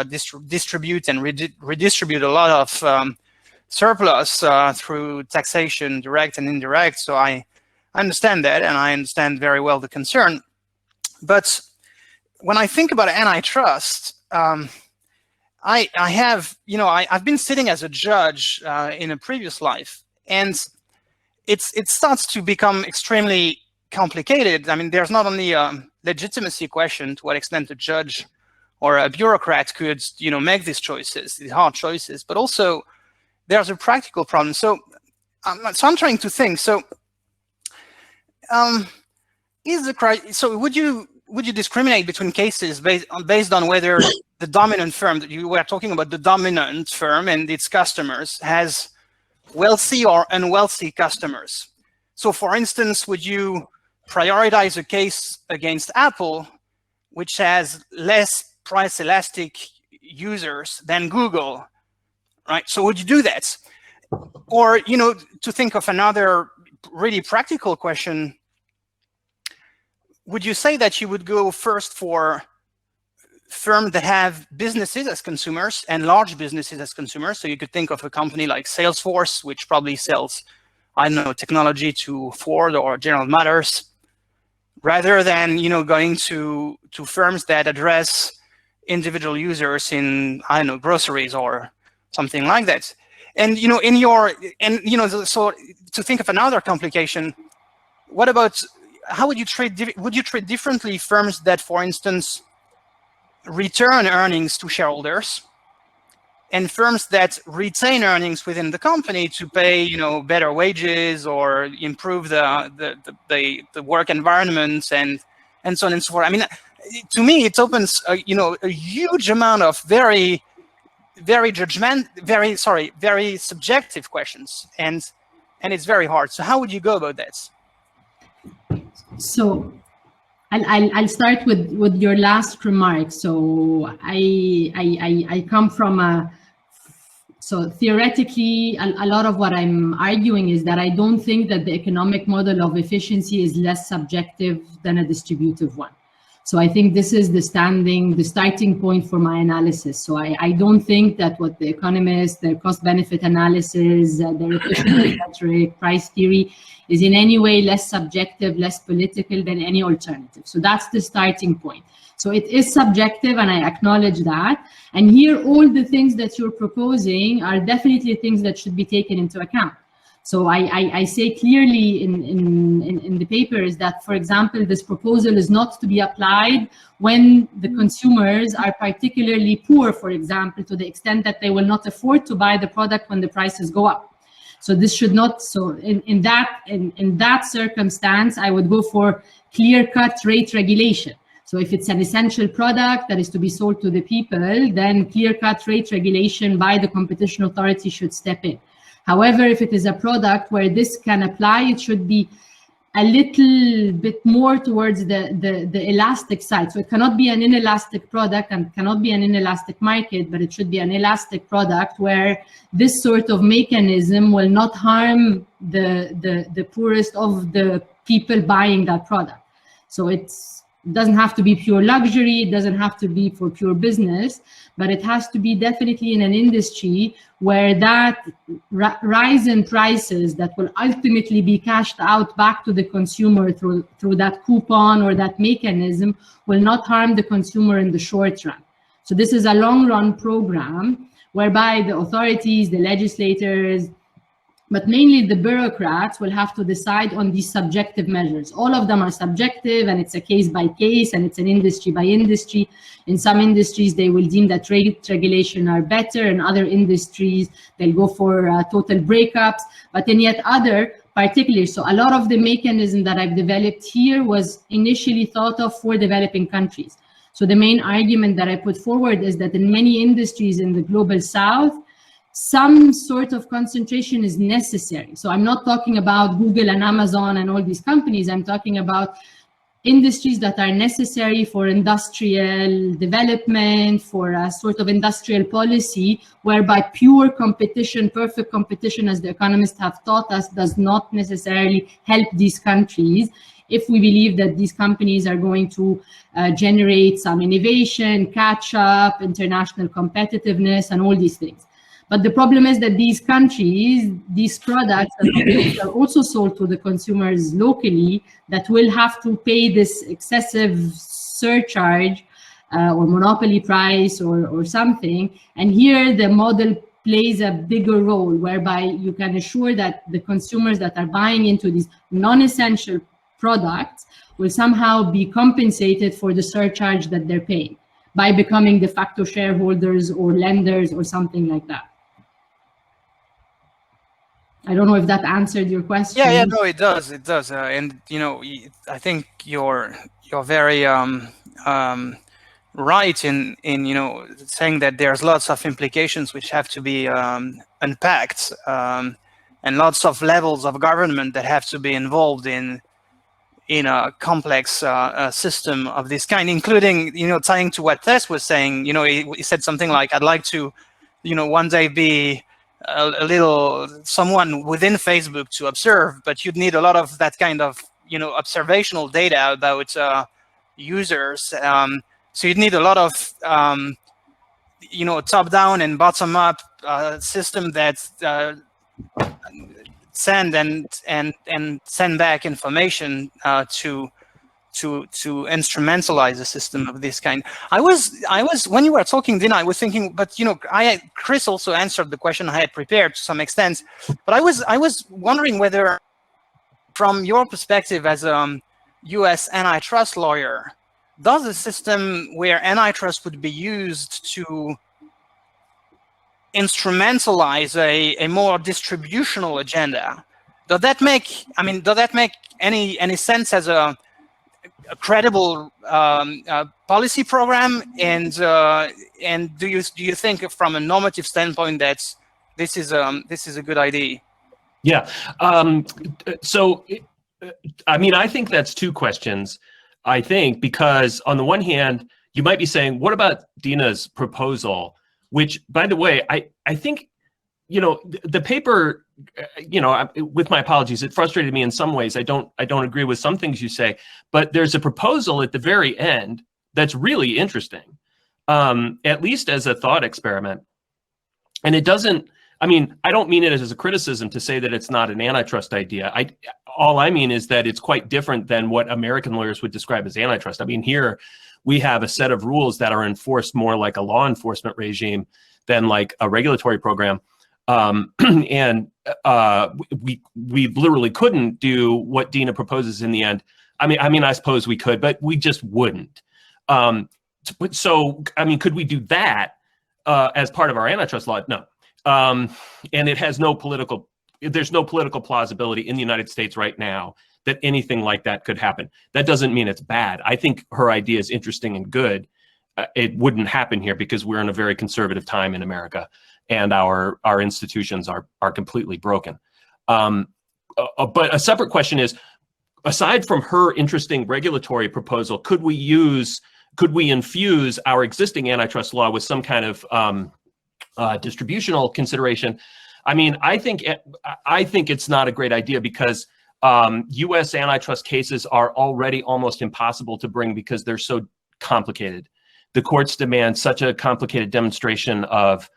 distribute and redistribute a lot of surplus through taxation, direct and indirect. So I understand that, and I understand very well the concern. But when I think about antitrust, I have, I've been sitting as a judge in a previous life, and it starts to become extremely complicated. I mean, there's not only a legitimacy question, to what extent a judge or a bureaucrat could, make these choices, these hard choices, but also there's a practical problem. So I'm trying to think. So, would you discriminate between cases based on whether the dominant firm that you were talking about, the dominant firm and its customers, has wealthy or unwealthy customers? So, for instance, would you prioritize a case against Apple, which has less price elastic users than Google, right? So would you do that? Or, to think of another really practical question, would you say that you would go first for firms that have businesses as consumers and large businesses as consumers? So you could think of a company like Salesforce, which probably sells I don't know, technology to Ford or General Motors, rather than, you know, going to firms that address individual users in, I don't know, groceries or something like that. And, you know, so to think of another complication, what about, how would you treat differently firms that, for instance, return earnings to shareholders, and firms that retain earnings within the company to pay, you know, better wages or improve the work environment and so on and so forth? I mean, to me, it opens you know, a huge amount of very subjective questions, and it's very hard. So how would you go about that? So I'll start with your last remark. So I come from so theoretically, a lot of what I'm arguing is that I don't think that the economic model of efficiency is less subjective than a distributive one. So I think this is the starting point for my analysis. So I don't think that what the economists, their cost-benefit analysis, their efficiency metric, price theory is in any way less subjective, less political than any alternative. So that's the starting point. So it is subjective, and I acknowledge that. And here, all the things that you're proposing are definitely things that should be taken into account. So I say clearly in the papers that, for example, this proposal is not to be applied when the consumers are particularly poor, for example, to the extent that they will not afford to buy the product when the prices go up. So this should not, so in that circumstance, I would go for clear-cut rate regulation. So if it's an essential product that is to be sold to the people, then clear-cut rate regulation by the competition authority should step in. However, if it is a product where this can apply, it should be a little bit more towards the elastic side. So it cannot be an inelastic product and cannot be an inelastic market, but it should be an elastic product where this sort of mechanism will not harm the poorest of the people buying that product. So it doesn't have to be pure luxury, it doesn't have to be for pure business, but it has to be definitely in an industry where that rise in prices that will ultimately be cashed out back to the consumer through that coupon or that mechanism will not harm the consumer in the short run. So this is a long run program whereby the authorities, the legislators, but mainly the bureaucrats will have to decide on these subjective measures. All of them are subjective, and it's a case by case, and it's an industry by industry. In some industries, they will deem that rate regulation are better. In other industries, they'll go for total breakups. But in yet other, particularly, so a lot of the mechanism that I've developed here was initially thought of for developing countries. So the main argument that I put forward is that in many industries in the global south, some sort of concentration is necessary. So I'm not talking about Google and Amazon and all these companies. I'm talking about industries that are necessary for industrial development, for a sort of industrial policy, whereby pure competition, perfect competition, as the economists have taught us, does not necessarily help these countries if we believe that these companies are going to generate some innovation, catch up, international competitiveness, and all these things. But the problem is that these countries, these products are also sold to the consumers locally that will have to pay this excessive surcharge or monopoly price or something. And here the model plays a bigger role, whereby you can assure that the consumers that are buying into these non-essential products will somehow be compensated for the surcharge that they're paying by becoming de facto shareholders or lenders or something like that. I don't know if that answered your question. Yeah, no, it does. It does. And you know, I think you're very right in you know, saying that there's lots of implications which have to be unpacked, and lots of levels of government that have to be involved in a complex system of this kind, including, you know, tying to what Tess was saying. You know, he said something like, "I'd like to, you know, one day be a little someone within Facebook to observe," but you'd need a lot of that kind of, you know, observational data about users. So you'd need a lot of, you know, top-down and bottom-up system that send and send back information to instrumentalize a system of this kind. I was when you were talking, Dina, I was thinking, but Chris also answered the question I had prepared to some extent, but I was wondering whether, from your perspective as a U.S. antitrust lawyer, does a system where antitrust would be used to instrumentalize a more distributional agenda, does that make any sense as a credible policy program? And do you think, from a normative standpoint, that this is a good idea? Yeah. So, I think that's two questions. I think, because on the one hand, you might be saying, what about Dina's proposal? Which, by the way, I think, the paper, with my apologies, it frustrated me in some ways. I don't agree with some things you say, but there's a proposal at the very end that's really interesting, at least as a thought experiment. And it doesn't, I don't mean it as a criticism to say that it's not an antitrust idea. All I mean is that it's quite different than what American lawyers would describe as antitrust. Here we have a set of rules that are enforced more like a law enforcement regime than like a regulatory program. And we literally couldn't do what Dina proposes in the end. I suppose we could, but we just wouldn't. So, could we do that as part of our antitrust law? No. And it has there's no political plausibility in the United States right now that anything like that could happen. That doesn't mean it's bad. I think her idea is interesting and good. It wouldn't happen here because we're in a very conservative time in America, and our institutions are completely broken. But a separate question is, aside from her interesting regulatory proposal, could we infuse our existing antitrust law with some kind of distributional consideration? I think it's not a great idea, because U.S. antitrust cases are already almost impossible to bring because they're so complicated. The courts demand such a complicated demonstration of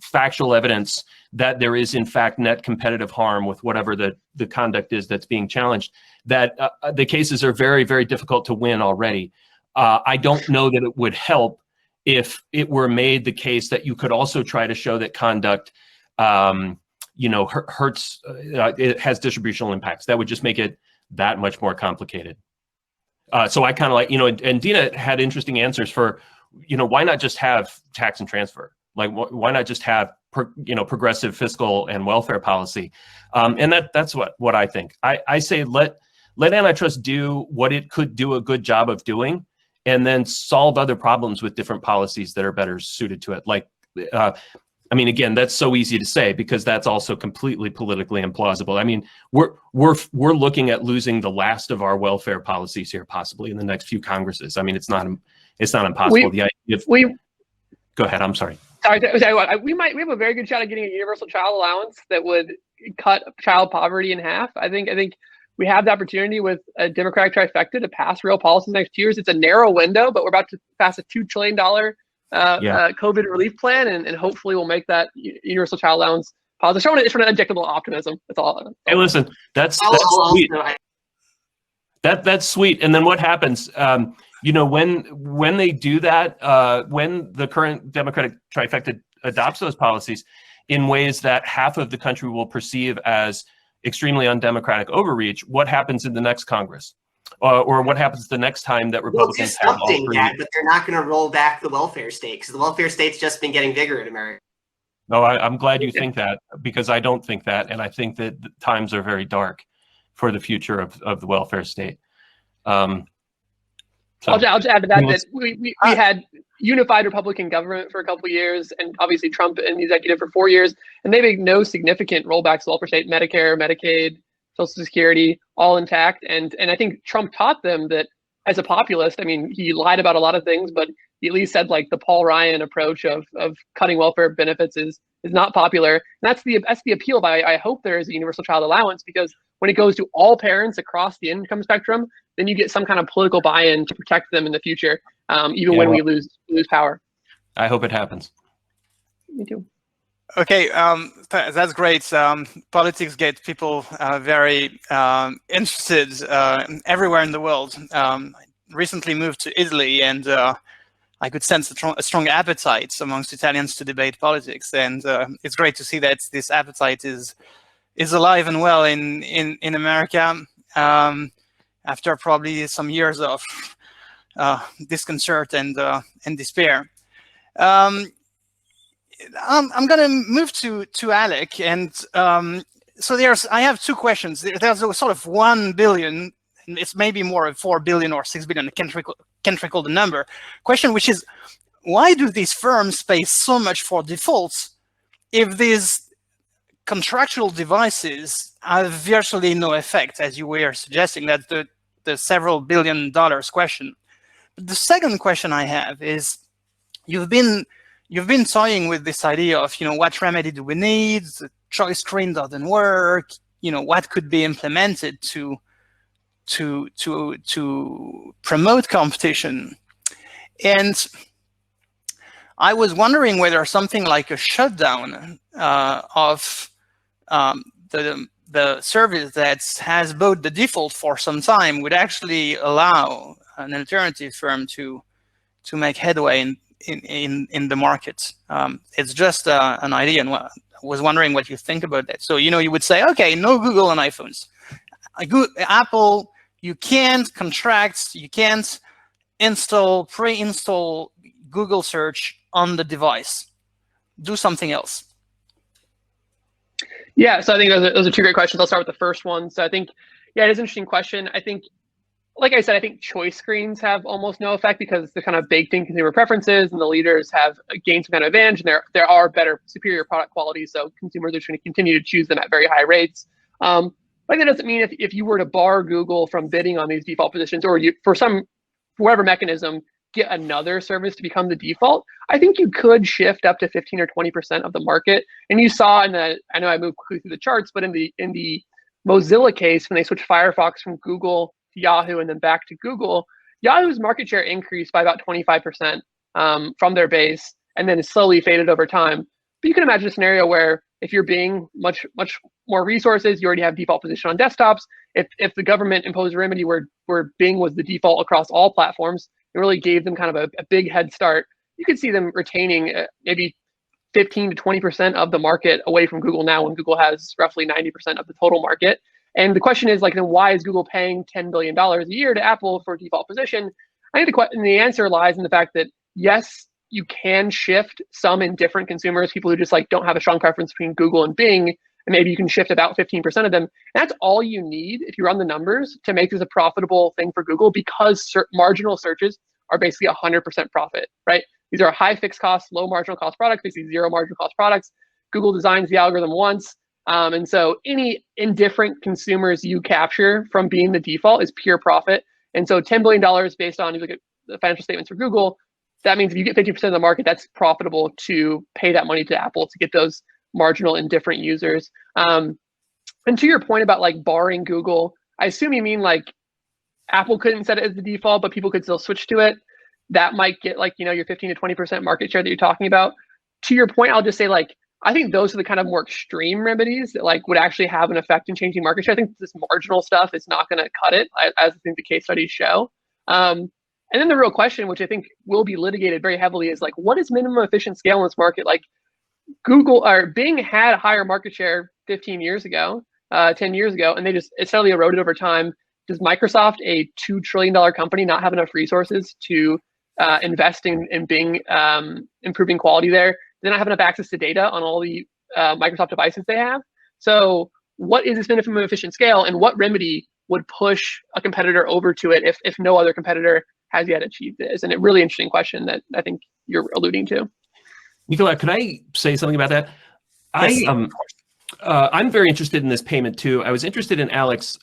factual evidence that there is in fact net competitive harm with whatever the conduct is that's being challenged, that the cases are very, very difficult to win already. I don't know that it would help if it were made the case that you could also try to show that conduct hurts, it has distributional impacts. That would just make it that much more complicated. So I kind of like, and Dina had interesting answers for, why not just have tax and transfer? Like, why not just have, progressive fiscal and welfare policy? And that's what I think. I say let antitrust do what it could do a good job of doing, and then solve other problems with different policies that are better suited to it. Like, again, that's so easy to say because that's also completely politically implausible. We're looking at losing the last of our welfare policies here, possibly in the next few Congresses. It's not impossible. Go ahead. I'm sorry. We have a very good shot at getting a universal child allowance that would cut child poverty in half. I think we have the opportunity with a Democratic trifecta to pass real policies next 2 years. It's a narrow window, but we're about to pass a $2 trillion COVID relief plan, and hopefully we'll make that universal child allowance positive. It's an injectable optimism. That's all. Hey, listen, that's sweet. That's sweet. And then what happens? When they do that, when the current Democratic trifecta adopts those policies in ways that half of the country will perceive as extremely undemocratic overreach, what happens in the next Congress? Or what happens the next time that Republicans have all three? But they're not going to roll back the welfare state, because the welfare state's just been getting bigger in America. No, I'm glad you think that, because I don't think that, and I think that the times are very dark for the future of the welfare state. I'll just add to that we had unified Republican government for a couple of years, and obviously Trump in the executive for 4 years, and they made no significant rollbacks to welfare state, Medicare, Medicaid, Social Security, all intact. And I think Trump taught them that as a populist, he lied about a lot of things, but he at least said, like, the Paul Ryan approach of cutting welfare benefits is not popular. And that's the appeal. I hope there is a universal child allowance, because when it goes to all parents across the income spectrum, then you get some kind of political buy-in to protect them in the future, when we lose power. I hope it happens. Me too. Okay, that's great. Politics gets people very interested everywhere in the world. Recently moved to Italy, and I could sense a strong appetite amongst Italians to debate politics, and it's great to see that this appetite is alive and well in America after probably some years of disconcert and despair. I'm going to move to Alec, and so I have two questions. There's a sort of 1 billion, and it's maybe more of 4 billion or 6 billion. I can't recall the number. Question, which is, why do these firms pay so much for defaults if these contractual devices have virtually no effect, as you were suggesting? That's the several $1 billion question. But the second question I have is, you've been toying with this idea of, what remedy do we need? The choice screen doesn't work. What could be implemented to promote competition? And I was wondering whether something like a shutdown of the service that has bought the default for some time would actually allow an alternative firm to make headway in the market. It's just an idea, and I was wondering what you think about that. So, you would say, okay, no Google on iPhones. Apple, you can't contract, you can't pre-install Google search on the device. Do something else. Yeah, so I think those are two great questions. I'll start with the first one. So I think, yeah, it is an interesting question. I think, like I said, I think choice screens have almost no effect because they're kind of baked in consumer preferences, and the leaders have gained some kind of advantage, and there are better, superior product quality, so consumers are going to continue to choose them at very high rates. But that doesn't mean if you were to bar Google from bidding on these default positions, or you, for whatever mechanism, get another service to become the default, I think you could shift up to 15 or 20% of the market. And you saw I know I moved quickly through the charts, but in the Mozilla case, when they switched Firefox from Google to Yahoo and then back to Google, Yahoo's market share increased by about 25% from their base, and then it slowly faded over time. But you can imagine a scenario where if you're Bing, much more resources, you already have default position on desktops. If the government imposed a remedy where Bing was the default across all platforms, it really gave them kind of a big head start. You could see them retaining maybe 15 to 20% of the market away from Google now, when Google has roughly 90% of the total market. And the question is, then why is Google paying $10 billion a year to Apple for default position? I think the answer lies in the fact that, yes, you can shift some indifferent consumers, people who just don't have a strong preference between Google and Bing, and maybe you can shift about 15% of them. And that's all you need, if you run the numbers, to make this a profitable thing for Google, because marginal searches are basically 100% profit, right? These are high fixed costs, low marginal cost products, basically zero marginal cost products. Google designs the algorithm once. And so any indifferent consumers you capture from being the default is pure profit. And so $10 billion based on, if you look at the financial statements for Google, that means if you get 50% of the market, that's profitable to pay that money to Apple to get those marginal indifferent users. And to your point about barring Google, I assume you mean Apple couldn't set it as the default, but people could still switch to it. That might get your 15 to 20% market share that you're talking about. To your point, I'll just say I think those are the kind of more extreme remedies that would actually have an effect in changing market share. I think this marginal stuff is not going to cut it, as I think the case studies show. And then the real question, which I think will be litigated very heavily, is what is minimum efficient scale in this market? Google or Bing had a higher market share 15 years ago, 10 years ago, and it steadily eroded over time. Does Microsoft, a $2 trillion company, not have enough resources to invest in Bing improving quality there? They don't have enough access to data on all the Microsoft devices they have. So what is this minimum efficient scale, and what remedy would push a competitor over to it if no other competitor has yet achieved this? And a really interesting question that I think you're alluding to. Nicola, could I say something about that? Yes. I'm very interested in this payment too. I was interested in Alex's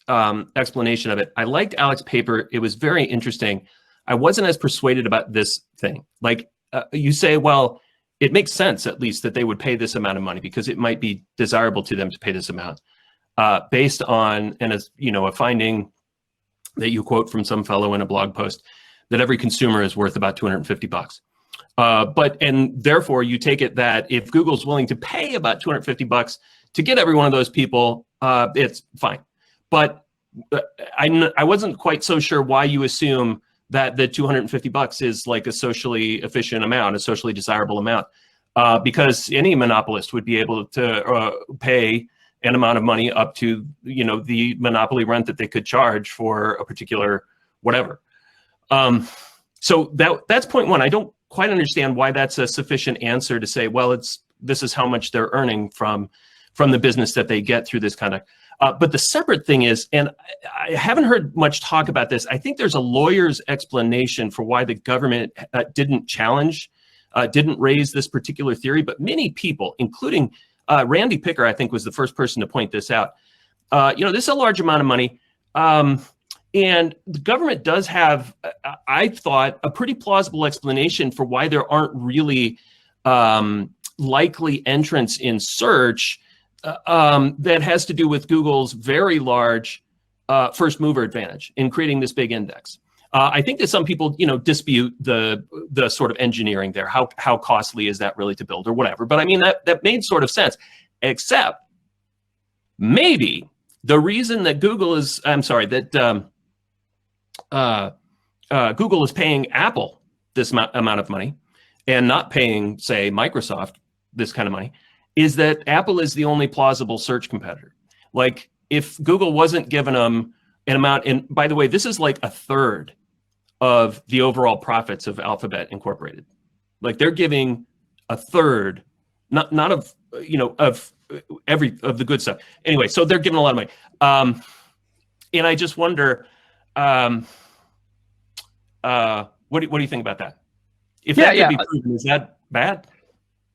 explanation of it. I liked Alex's paper. It was very interesting. I wasn't as persuaded about this thing. You say, well, it makes sense at least that they would pay this amount of money because it might be desirable to them to pay this amount based on, and as a finding that you quote from some fellow in a blog post, that every consumer is worth about $250. And therefore you take it that if Google's willing to pay about $250 to get every one of those people, it's fine. But I wasn't quite so sure why you assume that the $250 is like a socially efficient amount, a socially desirable amount, because any monopolist would be able to pay an amount of money up to, you know, the monopoly rent that they could charge for a particular whatever. So that's point one. I don't quite understand why that's a sufficient answer to say, well, this is how much they're earning from the business that they get through this kind of. But the separate thing is, and I haven't heard much talk about this, I think there's a lawyer's explanation for why the government didn't raise this particular theory, but many people, including Randy Picker, I think, was the first person to point this out. You know, this is a large amount of money. And the government does have, I thought, a pretty plausible explanation for why there aren't really likely entrants in search that has to do with Google's very large first mover advantage in creating this big index. I think that some people, you know, dispute the sort of engineering there. How costly is that really to build or whatever? But I mean, that made sort of sense, except maybe the reason that Google is paying Apple this amount of money and not paying, say, Microsoft this kind of money is that Apple is the only plausible search competitor. Like, if Google wasn't giving them an amount, and by the way, this is like a third of the overall profits of Alphabet Incorporated. Like, they're giving a third, not of, you know, of the good stuff. Anyway, so they're giving a lot of money. And I just wonder, what do you think about that? If that could be proven, is that bad?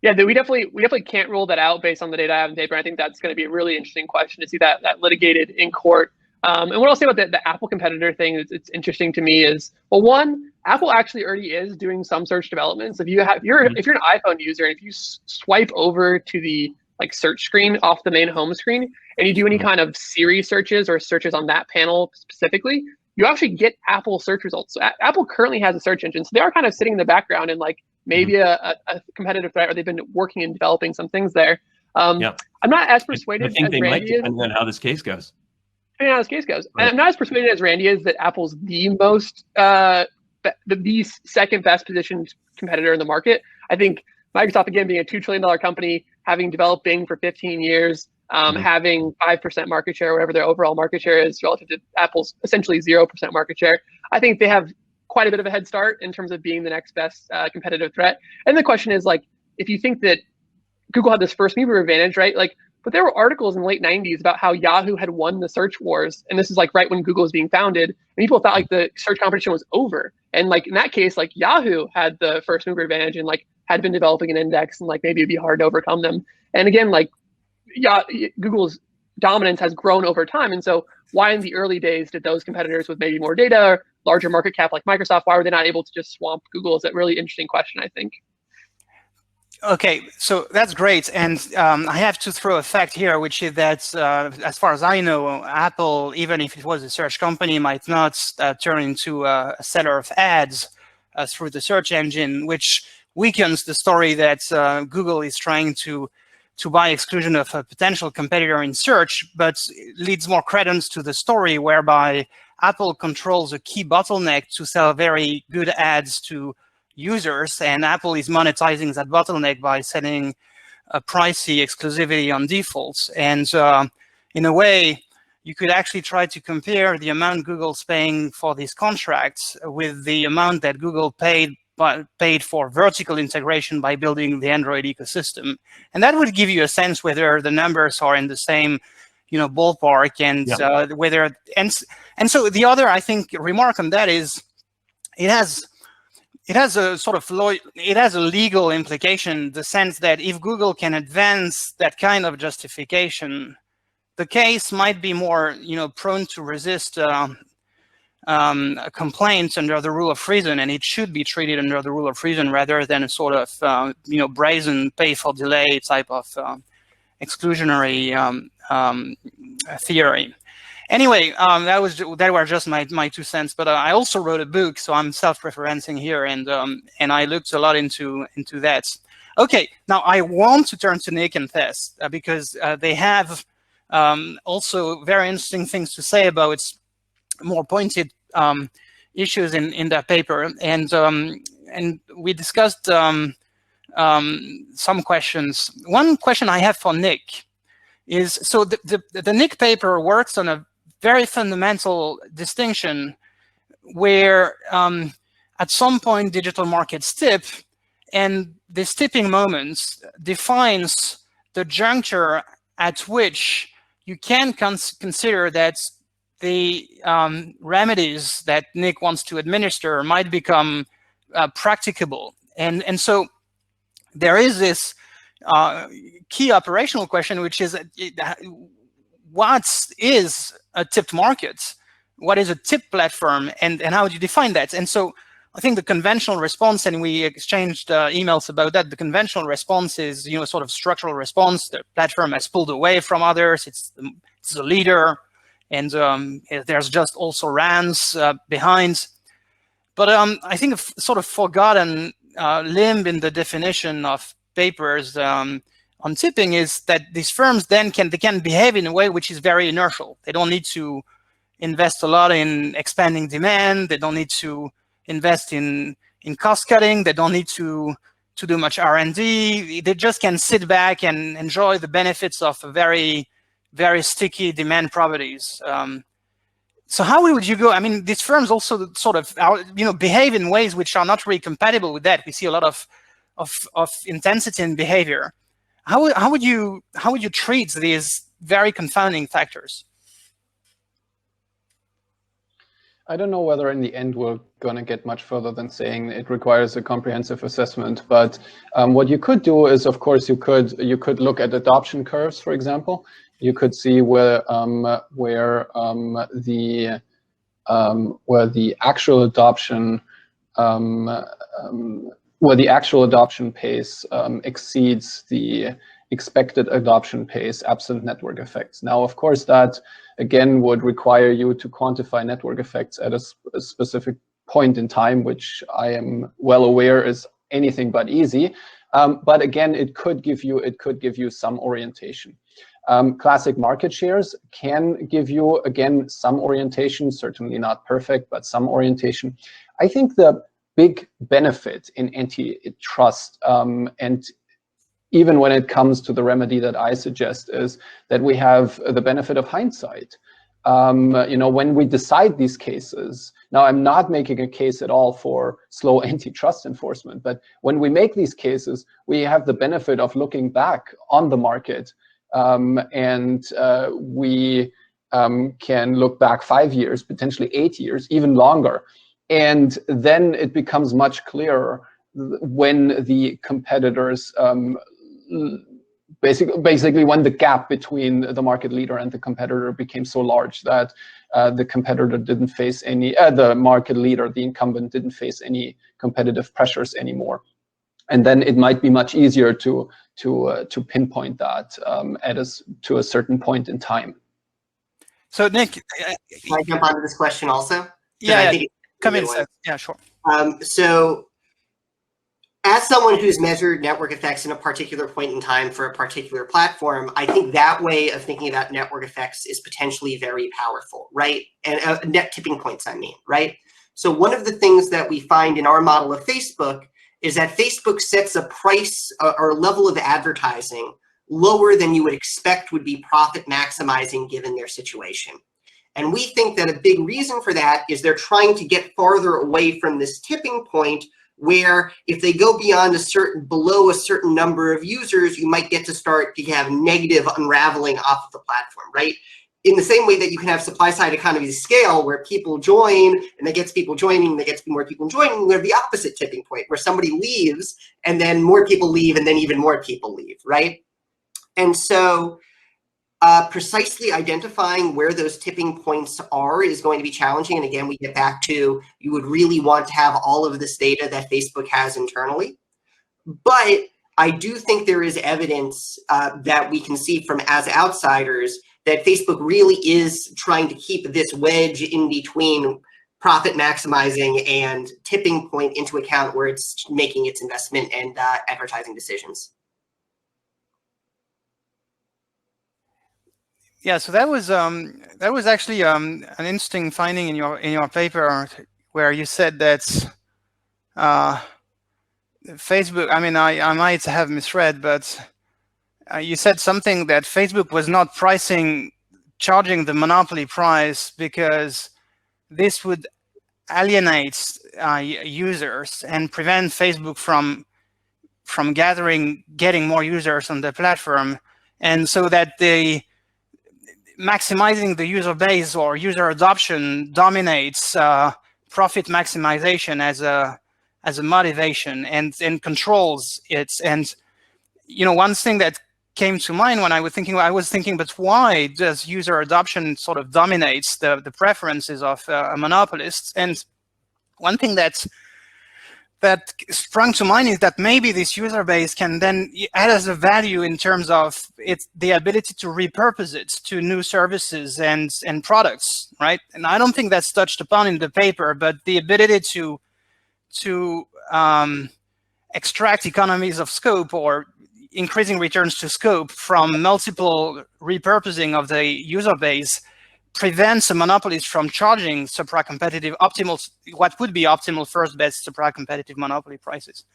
Yeah, we definitely can't rule that out based on the data I have in paper. I think that's going to be a really interesting question to see that litigated in court. And what I'll say about the Apple competitor thing is, it's interesting to me is, well, one, Apple actually already is doing some search developments. If you're an iPhone user, and if you swipe over to the search screen off the main home screen, and you do any kind of Siri searches or searches on that panel specifically, you actually get Apple search results. So Apple currently has a search engine, so they are kind of sitting in the background and maybe a competitive threat, or they've been working and developing some things there. I'm not as persuaded. I think as they Randy might, depending on how this case goes. Depending on how this case goes, Right. and I'm not as persuaded as Randy is that Apple's the most the second best positioned competitor in the market. I think Microsoft, again, being a $2 trillion company, having developed Bing for 15 years, having 5% market share, whatever their overall market share is relative to Apple's essentially 0% market share, I think they have quite a bit of a head start in terms of being the next best competitive threat. And the question is, if you think that Google had this first mover advantage, right? But there were articles in the late 90s about how Yahoo had won the search wars. And this is right when Google was being founded. And people thought the search competition was over. And in that case, Yahoo had the first mover advantage and had been developing an index, and maybe it'd be hard to overcome them. And again, Google's dominance has grown over time. And so why in the early days did those competitors with maybe more data or larger market cap like Microsoft, why were they not able to just swamp Google? Is a really interesting question, I think. Okay, so that's great. And I have to throw a fact here, which is that as far as I know, Apple, even if it was a search company, might not turn into a seller of ads through the search engine, which weakens the story that Google is trying to buy exclusion of a potential competitor in search, but leads more credence to the story whereby Apple controls a key bottleneck to sell very good ads to users, and Apple is monetizing that bottleneck by selling a pricey exclusivity on defaults. And in a way, you could actually try to compare the amount Google's paying for these contracts with the amount that Google paid for vertical integration by building the Android ecosystem, and that would give you a sense whether the numbers are in the same, ballpark, and whether and so the other, I think, remark on that is it has a sort of legal implication, the sense that if Google can advance that kind of justification, the case might be more, prone to resist complaints under the rule of reason, and it should be treated under the rule of reason rather than a sort of, brazen pay for delay type of exclusionary theory. Anyway, that were just my 2 cents. But I also wrote a book, so I'm self-referencing here, and I looked a lot into that. Okay, now I want to turn to Nick and Tess because they have also very interesting things to say about more pointed issues in that paper, and we discussed some questions. One question I have for Nick is, so the Nick paper works on a very fundamental distinction where at some point digital markets tip, and this tipping moment defines the juncture at which you can consider that the remedies that Nick wants to administer might become practicable. And so there is this key operational question, which is what is a tipped market? What is a tip platform, and how would you define that? And so I think the conventional response, and we exchanged emails about that, the conventional response is, sort of structural response. The platform has pulled away from others. It's the leader, and there's just also RANs behind. But I think a sort of forgotten limb in the definition of papers on tipping is that these firms then can behave in a way which is very inertial. They don't need to invest a lot in expanding demand. They don't need to invest in cost cutting. They don't need to do much R&D. They just can sit back and enjoy the benefits of a very, very sticky demand properties. So how would you go? I mean, these firms also sort of behave in ways which are not really compatible with that. We see a lot of intensity in behavior. How would you treat these very confounding factors? I don't know whether in the end we're going to get much further than saying it requires a comprehensive assessment. But what you could do is, of course, you could look at adoption curves, for example. You could see where the actual adoption pace exceeds the expected adoption pace absent network effects. Now, of course, that again would require you to quantify network effects at a specific point in time, which I am well aware is anything but easy. But again, it could give you some orientation. Classic market shares can give you, again, some orientation, certainly not perfect, but some orientation. I think the big benefit in antitrust, and even when it comes to the remedy that I suggest, is that we have the benefit of hindsight. When we decide these cases, now I'm not making a case at all for slow antitrust enforcement, but when we make these cases, we have the benefit of looking back on the market, and we can look back 5 years, potentially 8 years, even longer. And then it becomes much clearer when the competitors, basically when the gap between the market leader and the competitor became so large that the competitor didn't face any, the market leader, the incumbent, didn't face any competitive pressures anymore. And then it might be much easier to pinpoint that to a certain point in time. So Nick, can I jump onto this question also? Yeah, come in. Yeah, sure. So as someone who's measured network effects in a particular point in time for a particular platform, I think that way of thinking about network effects is potentially very powerful, right? And net tipping points, I mean, right? So one of the things that we find in our model of Facebook is that Facebook sets a price or level of advertising lower than you would expect would be profit maximizing given their situation. And we think that a big reason for that is they're trying to get farther away from this tipping point, where if they go beyond below a certain number of users, you might get to start to have negative unraveling off of the platform, right? In the same way that you can have supply side economies of scale where people join and that gets people joining, that gets more people joining, we have the opposite tipping point where somebody leaves and then more people leave and then even more people leave, right? And so precisely identifying where those tipping points are is going to be challenging. And again, we get back to, you would really want to have all of this data that Facebook has internally. But I do think there is evidence that we can see from as outsiders that Facebook really is trying to keep this wedge in between profit maximizing and tipping point into account where it's making its investment and advertising decisions. Yeah, so that was actually an interesting finding in your paper where you said that Facebook. I mean, I might have misread, but you said something that Facebook was not charging the monopoly price because this would alienate users and prevent Facebook from getting more users on the platform, and so that maximizing the user base or user adoption dominates profit maximization as a motivation and controls it. And one thing that came to mind when I was thinking, but why does user adoption sort of dominates the preferences of a monopolist? And one thing that sprung to mind is that maybe this user base can then add as a value in terms of the ability to repurpose it to new services and products, right? And I don't think that's touched upon in the paper, but the ability to extract economies of scope or increasing returns to scope from multiple repurposing of the user base prevents a monopolist from charging supra-competitive what would be optimal first best supra-competitive monopoly prices.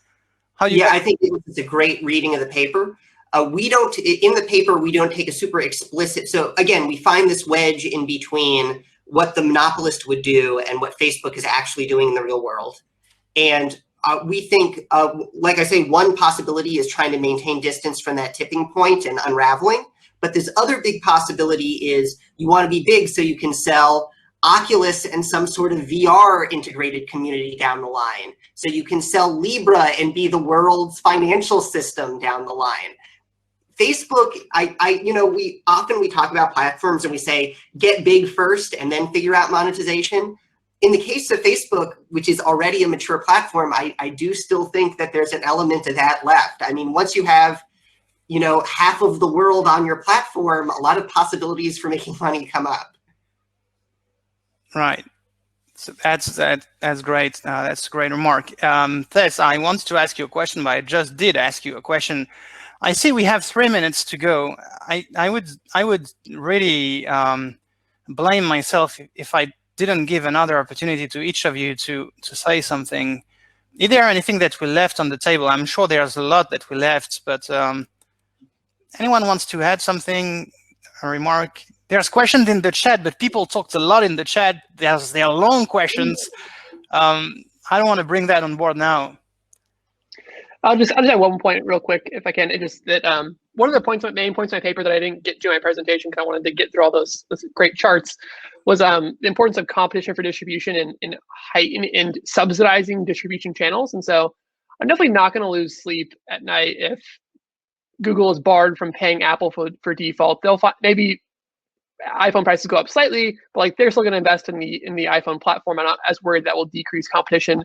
I think it's a great reading of the paper. In the paper, we don't take a super explicit. So again, we find this wedge in between what the monopolist would do and what Facebook is actually doing in the real world. And we think, like I say, one possibility is trying to maintain distance from that tipping point and unraveling. But this other big possibility is you want to be big so you can sell Oculus and some sort of VR integrated community down the line. So you can sell Libra and be the world's financial system down the line. Facebook, we often talk about platforms and we say, get big first and then figure out monetization. In the case of Facebook, which is already a mature platform, I do still think that there's an element of that left. I mean, once you have half of the world on your platform, a lot of possibilities for making money come up. Right. So that's great. That's a great remark. Tess, I wanted to ask you a question, but I just did ask you a question. I see we have 3 minutes to go. I would really blame myself if I didn't give another opportunity to each of you to say something. Is there anything that we left on the table? I'm sure there's a lot that we left, but anyone wants to add something, a remark? There's questions in the chat, but people talked a lot in the chat. There are long questions. I don't want to bring that on board now. I'll just add one point real quick, if I can. It is that one of the main points in my paper that I didn't get to in my presentation because I wanted to get through all those great charts was the importance of competition for distribution and subsidizing distribution channels. And so I'm definitely not going to lose sleep at night if Google is barred from paying Apple for default. They'll maybe iPhone prices go up slightly, but they're still going to invest in the iPhone platform. I'm not as worried that will decrease competition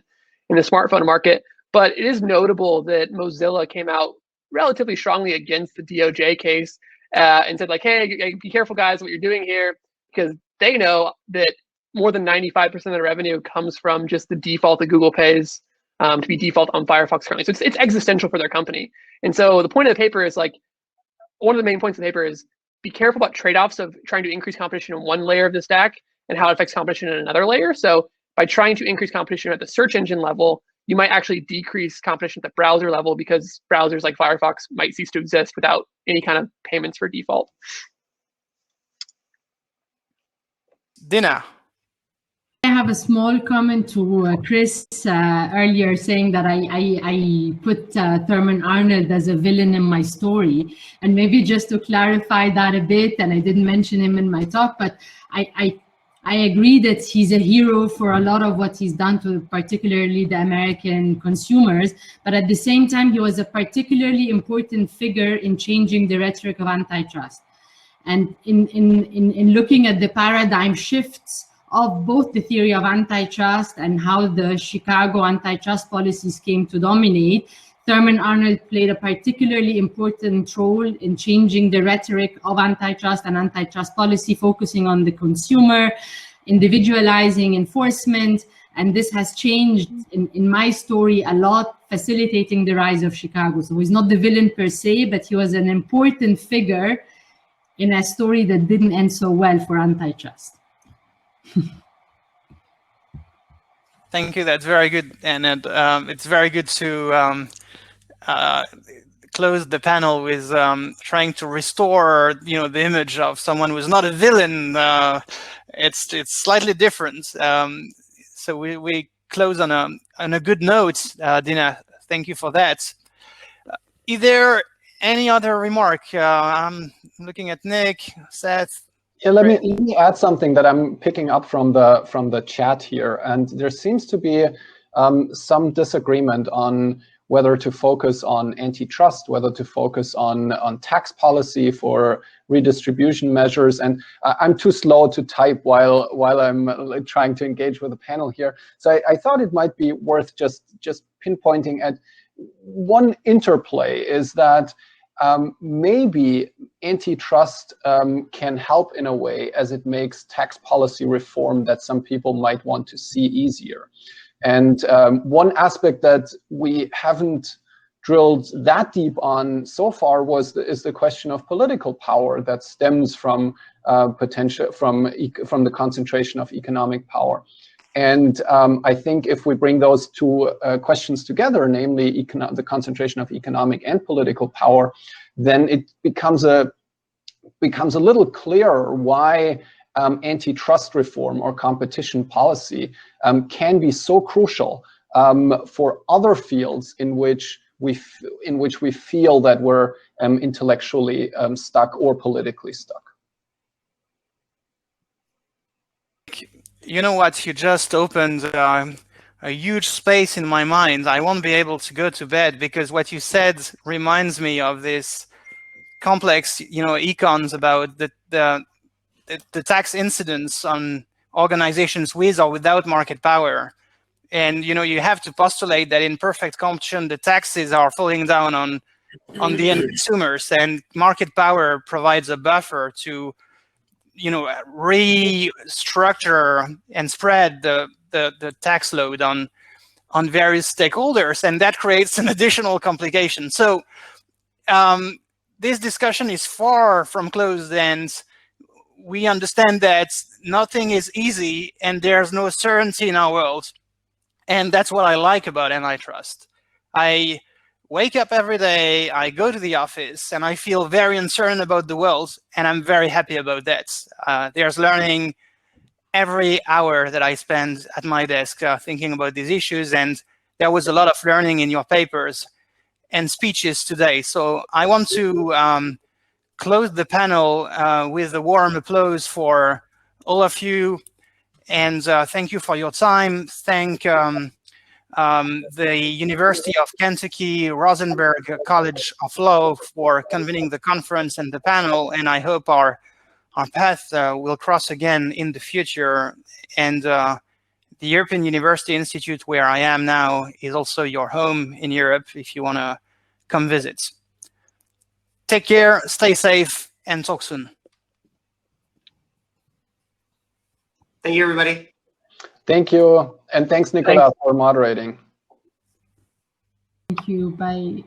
in the smartphone market. But it is notable that Mozilla came out relatively strongly against the DOJ case and said hey, be careful guys what you're doing here, because they know that more than 95% of the revenue comes from just the default that Google pays to be default on Firefox currently. So it's existential for their company. And so the point of the paper is one of the main points of the paper is be careful about trade-offs of trying to increase competition in one layer of the stack and how it affects competition in another layer. So by trying to increase competition at the search engine level, you might actually decrease competition at the browser level because browsers like Firefox might cease to exist without any kind of payments for default. Dina. I have a small comment to Chris earlier saying that I put Thurman Arnold as a villain in my story. And maybe just to clarify that a bit, and I didn't mention him in my talk, but I agree that he's a hero for a lot of what he's done to particularly the American consumers, but at the same time, he was a particularly important figure in changing the rhetoric of antitrust. And in looking at the paradigm shifts of both the theory of antitrust and how the Chicago antitrust policies came to dominate, Thurman Arnold played a particularly important role in changing the rhetoric of antitrust and antitrust policy, focusing on the consumer, individualizing enforcement, and this has changed in my story a lot, facilitating the rise of Chicago. So he's not the villain per se, but he was an important figure in a story that didn't end so well for antitrust. Thank you. That's very good, and it's very good to close the panel with trying to restore, the image of someone who's not a villain. It's slightly different. So we close on a good note. Dina, thank you for that. Is there any other remark? I'm looking at Nick, Seth. Yeah, let me add something that I'm picking up from the chat here, and there seems to be some disagreement on whether to focus on antitrust, whether to focus on tax policy for redistribution measures. And I'm too slow to type while I'm trying to engage with the panel here. So I thought it might be worth just pinpointing at one interplay is that maybe antitrust can help in a way as it makes tax policy reform that some people might want to see easier. And one aspect that we haven't drilled that deep on so far is the question of political power that stems from from the concentration of economic power. And I think if we bring those two questions together, namely the concentration of economic and political power, then it becomes a little clearer why antitrust reform or competition policy can be so crucial for other fields in which we feel that we're intellectually stuck or politically stuck. You know what? You just opened a huge space in my mind. I won't be able to go to bed because what you said reminds me of this complex, econs about the tax incidence on organizations with or without market power. And, you have to postulate that in perfect competition, the taxes are falling down on the end consumers, and market power provides a buffer to, restructure and spread the tax load on various stakeholders, and that creates an additional complication. So this discussion is far from closed, and we understand that nothing is easy and there's no certainty in our world. And that's what I like about antitrust. I wake up every day, I go to the office, and I feel very uncertain about the world, and I'm very happy about that. There's learning every hour that I spend at my desk thinking about these issues, and there was a lot of learning in your papers and speeches today. So I want to close the panel with a warm applause for all of you, and thank you for your time. Thank the University of Kentucky Rosenberg College of Law for convening the conference and the panel, and I hope our path will cross again in the future. And the European University Institute, where I am now, is also your home in Europe if you want to come visit. Take care, stay safe, and talk soon. Thank you, everybody. Thank you. And thanks, Nicola, for moderating. Thank you. Bye.